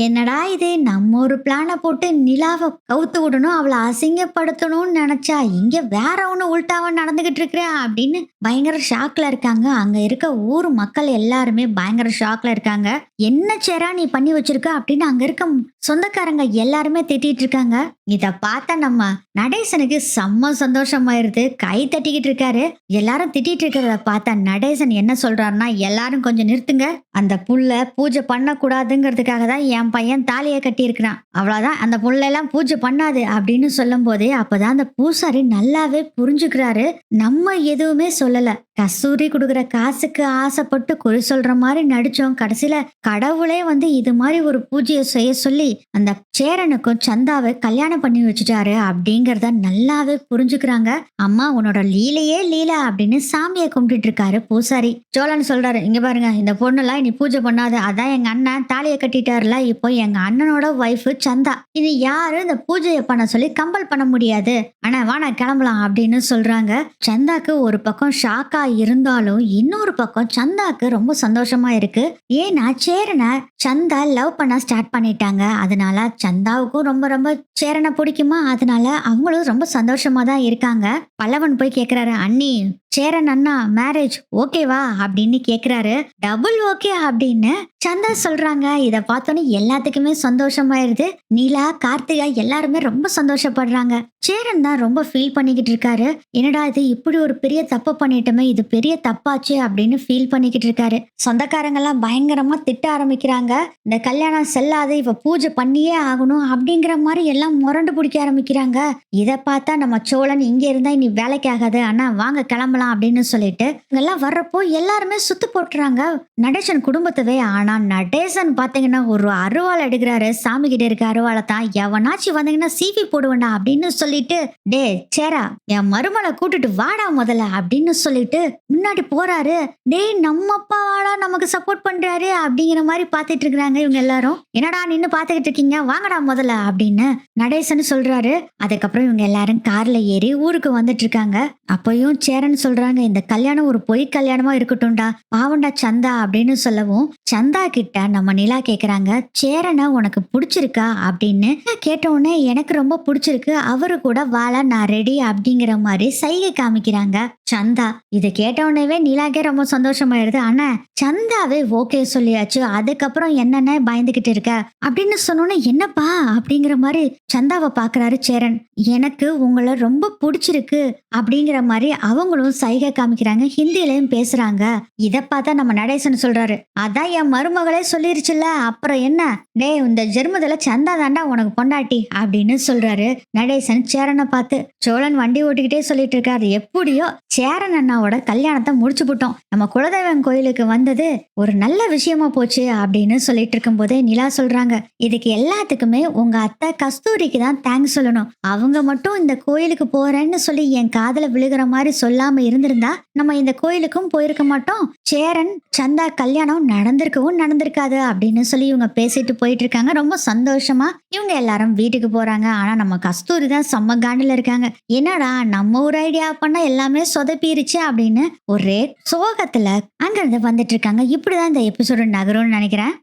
என்னடா இது, நம்ம ஒரு பிளான போட்டு நிலாவை கவுத்து விடணும், அவளை அசிங்கப்படுத்தணும்னு நினைச்சா இங்க வேற ஒண்ணு உள்டாவா நடந்துகிட்டு இருக்கிறேன் அப்படின்னு பயங்கர ஷாக்ல இருக்காங்க. அங்க இருக்க ஊர் மக்கள் எல்லாருமே பயங்கர ஷாக்ல இருக்காங்க. என்ன சேரா நீ பண்ணி வச்சிருக்க அப்படின்னு அங்க இருக்க சொந்தக்காரங்க எல்லாருமே திட்டிட்டு இருக்காங்க. இத பார்த்தா நம்ம நடேசனுக்கு செம்ம சந்தோஷமாயிருது, கை தட்டிக்கிட்டு இருக்காரு. எல்லாரும் திட்டிட்டு இருக்கிறத பார்த்தா நடேசன் என்ன சொல்றாருன்னா, எல்லாரும் கொஞ்சம் நிறுத்துங்க, அந்த புள்ள பூஜை பண்ண கூடாதுங்கிறதுக்காக தான் என் பையன் தாலியை கட்டி இருக்கிறான், அவ்வளவுதான், அந்த புள்ள எல்லாம் பூஜை பண்ணாது அப்படின்னு சொல்லும் போதே அப்பதான் அந்த பூசாரி நல்லாவே புரிஞ்சுக்கிறாரு. நம்ம எதுவுமே சொல்லல, கஸ்தூரி கொடுக்குற காசுக்கு ஆசைப்பட்டு குறி சொல்ற மாதிரி நடிச்சோம், கடைசியில கடவுளே வந்து இது மாதிரி ஒரு பூஜையை செய்ய சொல்லி அந்த சேரனுக்கும் சந்தாவை கல்யாணம் பண்ணி வச்சுட்டாரு அப்படிங்கறத நல்லாவே புரிஞ்சுக்கிறாங்க. அம்மா உன்னோட லீலையே லீலா அப்படின்னு சாமியை கும்பிட்டு இருக்காரு பூசாரி. சோழன் சொல்றாரு, இங்க பாருங்க, இந்த பொண்ணுலாம் இனி பூஜை பண்ணாது, அதான் எங்க அண்ணன் தாலியை கட்டிட்டாருல, இப்போ எங்க அண்ணனோட ஒய்ஃப் சந்தா, இனி யாரும் இந்த பூஜையை பண்ண சொல்லி கம்பல் பண்ண முடியாது, ஆனா வானா கிளம்பலாம் அப்படின்னு சொல்றாங்க. சந்தாக்கு ஒரு பக்கம் ஷாக்கா இருந்தாலும் இன்னொரு பக்கம் சந்தாக்கு ரொம்ப சந்தோஷமா இருக்கு. ஏன்னா சேரனை சந்தா லவ் பண்ண ஸ்டார்ட் பண்ணிட்டாங்க. அதனால சந்தாவுக்கும் ரொம்ப ரொம்ப சேரனை பிடிக்குமா, அதனால அவங்களும் ரொம்ப சந்தோஷமா தான் இருக்காங்க. பல்லவன் போய் கேக்குறாரு, அண்ணி சேரன் அண்ணா மேரேஜ் ஓகேவா அப்படின்னு கேக்குறாரு. டபுள் ஓகே அப்படின்னு சந்தா சொல்றாங்க. இத பார்த்தோன்னே எல்லாத்துக்குமே சந்தோஷமாயிருது. நீலா, கார்த்திகா எல்லாருமே ரொம்ப சந்தோஷப்படுறாங்க. சேரன் தான் ரொம்ப ஃபீல் பண்ணிக்கிட்டு இருக்காரு. என்னடா இது, இப்படி ஒரு பெரிய தப்பு பண்ணிட்டோமே, இது பெரிய தப்பாச்சு அப்படின்னு ஃபீல் பண்ணிக்கிட்டு இருக்காரு. சொந்தக்காரங்க எல்லாம் பயங்கரமா திட்ட ஆரம்பிக்கிறாங்க. இந்த கல்யாணம் செல்லாது, இவ பூஜை பண்ணியே ஆகணும் அப்படிங்கிற மாதிரி எல்லாம் முரண்டு பிடிக்க ஆரம்பிக்கிறாங்க. இத பார்த்தா நம்ம சோழன் இங்க இருந்தா இனி வேலைக்கு ஆகாது, ஆனா வாங்க கிளம்பலாம் அப்படின்னு சொல்லிட்டு எல்லாம் வர்றப்போ எல்லாருமே சுத்து போட்டுறாங்க நடேசன் குடும்பத்தவே. ஆனா நடேசன் பாத்தீங்கன்னா ஒரு அருவாள் எடுக்கிறாரு. சாமி கிட்ட இருக்க அருவாளை தான் எவனாச்சு வந்தீங்கன்னா சீவி போடுவேண்டா அப்படின்னு சொல்லிட்டு, டே சேரா என் மருமலை கூட்டிட்டு வாடா முதல்ல அப்படின்னு சொல்லிட்டு முன்னாடி போறாரு. டேய் நம்ம அப்பா வாடா, நமக்கு சப்போர்ட் பண்றாரு அப்படிங்கிற மாதிரி பாத்துட்டு இருக்கிறாங்க இவங்க எல்லாரும். என்னடா நின்னு பாத்துக்கிட்டு இருக்கீங்க, வாங்கடா முதல்ல அப்படின்னு நடேசன் சொல்றாரு. அதுக்கப்புறம் இவங்க எல்லாரும் கார்ல ஏறி ஊருக்கு வந்துட்டு இருக்காங்க. அப்பயும் சேரன் சொல்றாங்க, இந்த கல்யாணம் ஒரு பொய் கல்யாணமா இருக்கட்டும்டா, பாவண்டா சந்தா அப்படின்னு சொல்லவும் சந்தா கிட்ட நம்ம நிலா கேக்குறாங்க, சேரனை உனக்கு பிடிச்சிருக்கா அப்படின்னு கேட்ட உடனே எனக்கு ரொம்ப பிடிச்சிருக்கு, அவரு கூட வாழ நான் ரெடி அப்படிங்கிற மாதிரி சைகை காமிக்கிறாங்க சந்தா. இதை கேட்ட உடனே நிலாக்கே ரொம்ப சந்தோஷமாயிருது. ஆனா சந்தாவே ஓகே சொல்லியாச்சு, அதுக்கப்புறம் என்னென்ன பயந்துகிட்டு இருக்க அப்படின்னு சொன்னோன்னே என்னப்பா அப்படிங்கிற மாதிரி சந்தாவை பாக்குறாரு சேரன். எனக்கு உங்களை ரொம்ப பிடிச்சிருக்கு அப்படிங்கிற மாதிரி அவங்களும் சைகை காமிக்கிறாங்க, ஹிந்திலயும் பேசுறாங்க. இத பார்த்தா நம்ம நடேசன் சொல்றாரு, அதான் என் மருமகளே சொல்லிருச்சுல்ல, அப்புறம் என்ன? டேய் இந்த ஜெர்மதுல சந்தா தாண்டா உனக்கு பொண்டாட்டி அப்படின்னு சொல்றாரு. நடேசன் சேரனை பார்த்து. சோழன் வண்டி ஓட்டிக்கிட்டே சொல்லிட்டு இருக்காரு, எப்படியோ சேரன் அண்ணாவோட கல்யாணத்தை முடிச்சு போட்டோம். நம்ம குலதெய்வம் கோயிலுக்கு வந்தது ஒரு நல்ல விஷயமா போச்சு அப்படின்னு சொல்லிட்டு இருக்கும் போதே நிலா சொல்றாங்க, இதுக்கு எல்லாத்துக்குமே உங்க அத்தை கஸ்தூரிக்கு தான் தேங்க்ஸ் சொல்லணும். அவங்க மட்டும் இந்த கோயிலுக்கு போறேன்னு சொல்லி என் காதுல விழுகிற மாதிரி சொல்லாம இருந்திருந்தா நம்ம இந்த கோயிலுக்கும் போயிருக்க மாட்டோம். சேரன் சந்தா கல்யாணம் நடந்திருக்கவும் நடந்திருக்காது அப்படின்னு சொல்லி இவங்க பேசிட்டு போயிட்டு இருக்காங்க. ரொம்ப சந்தோஷமா இவங்க எல்லாரும் வீட்டுக்கு போறாங்க. ஆனா நம்ம கஸ்தூரி தான் செம்ம காண்டில இருக்காங்க. என்னடா நம்ம ஒரு ஐடியா பண்ணா எல்லாமே சொதப்பிருச்சு அப்படின்னு ஒரே சோகத்துல அங்கிருந்து வந்துட்டு இருக்காங்க. இப்படிதான் இந்த எபிசோடு நகரும்னு நினைக்கிறேன்.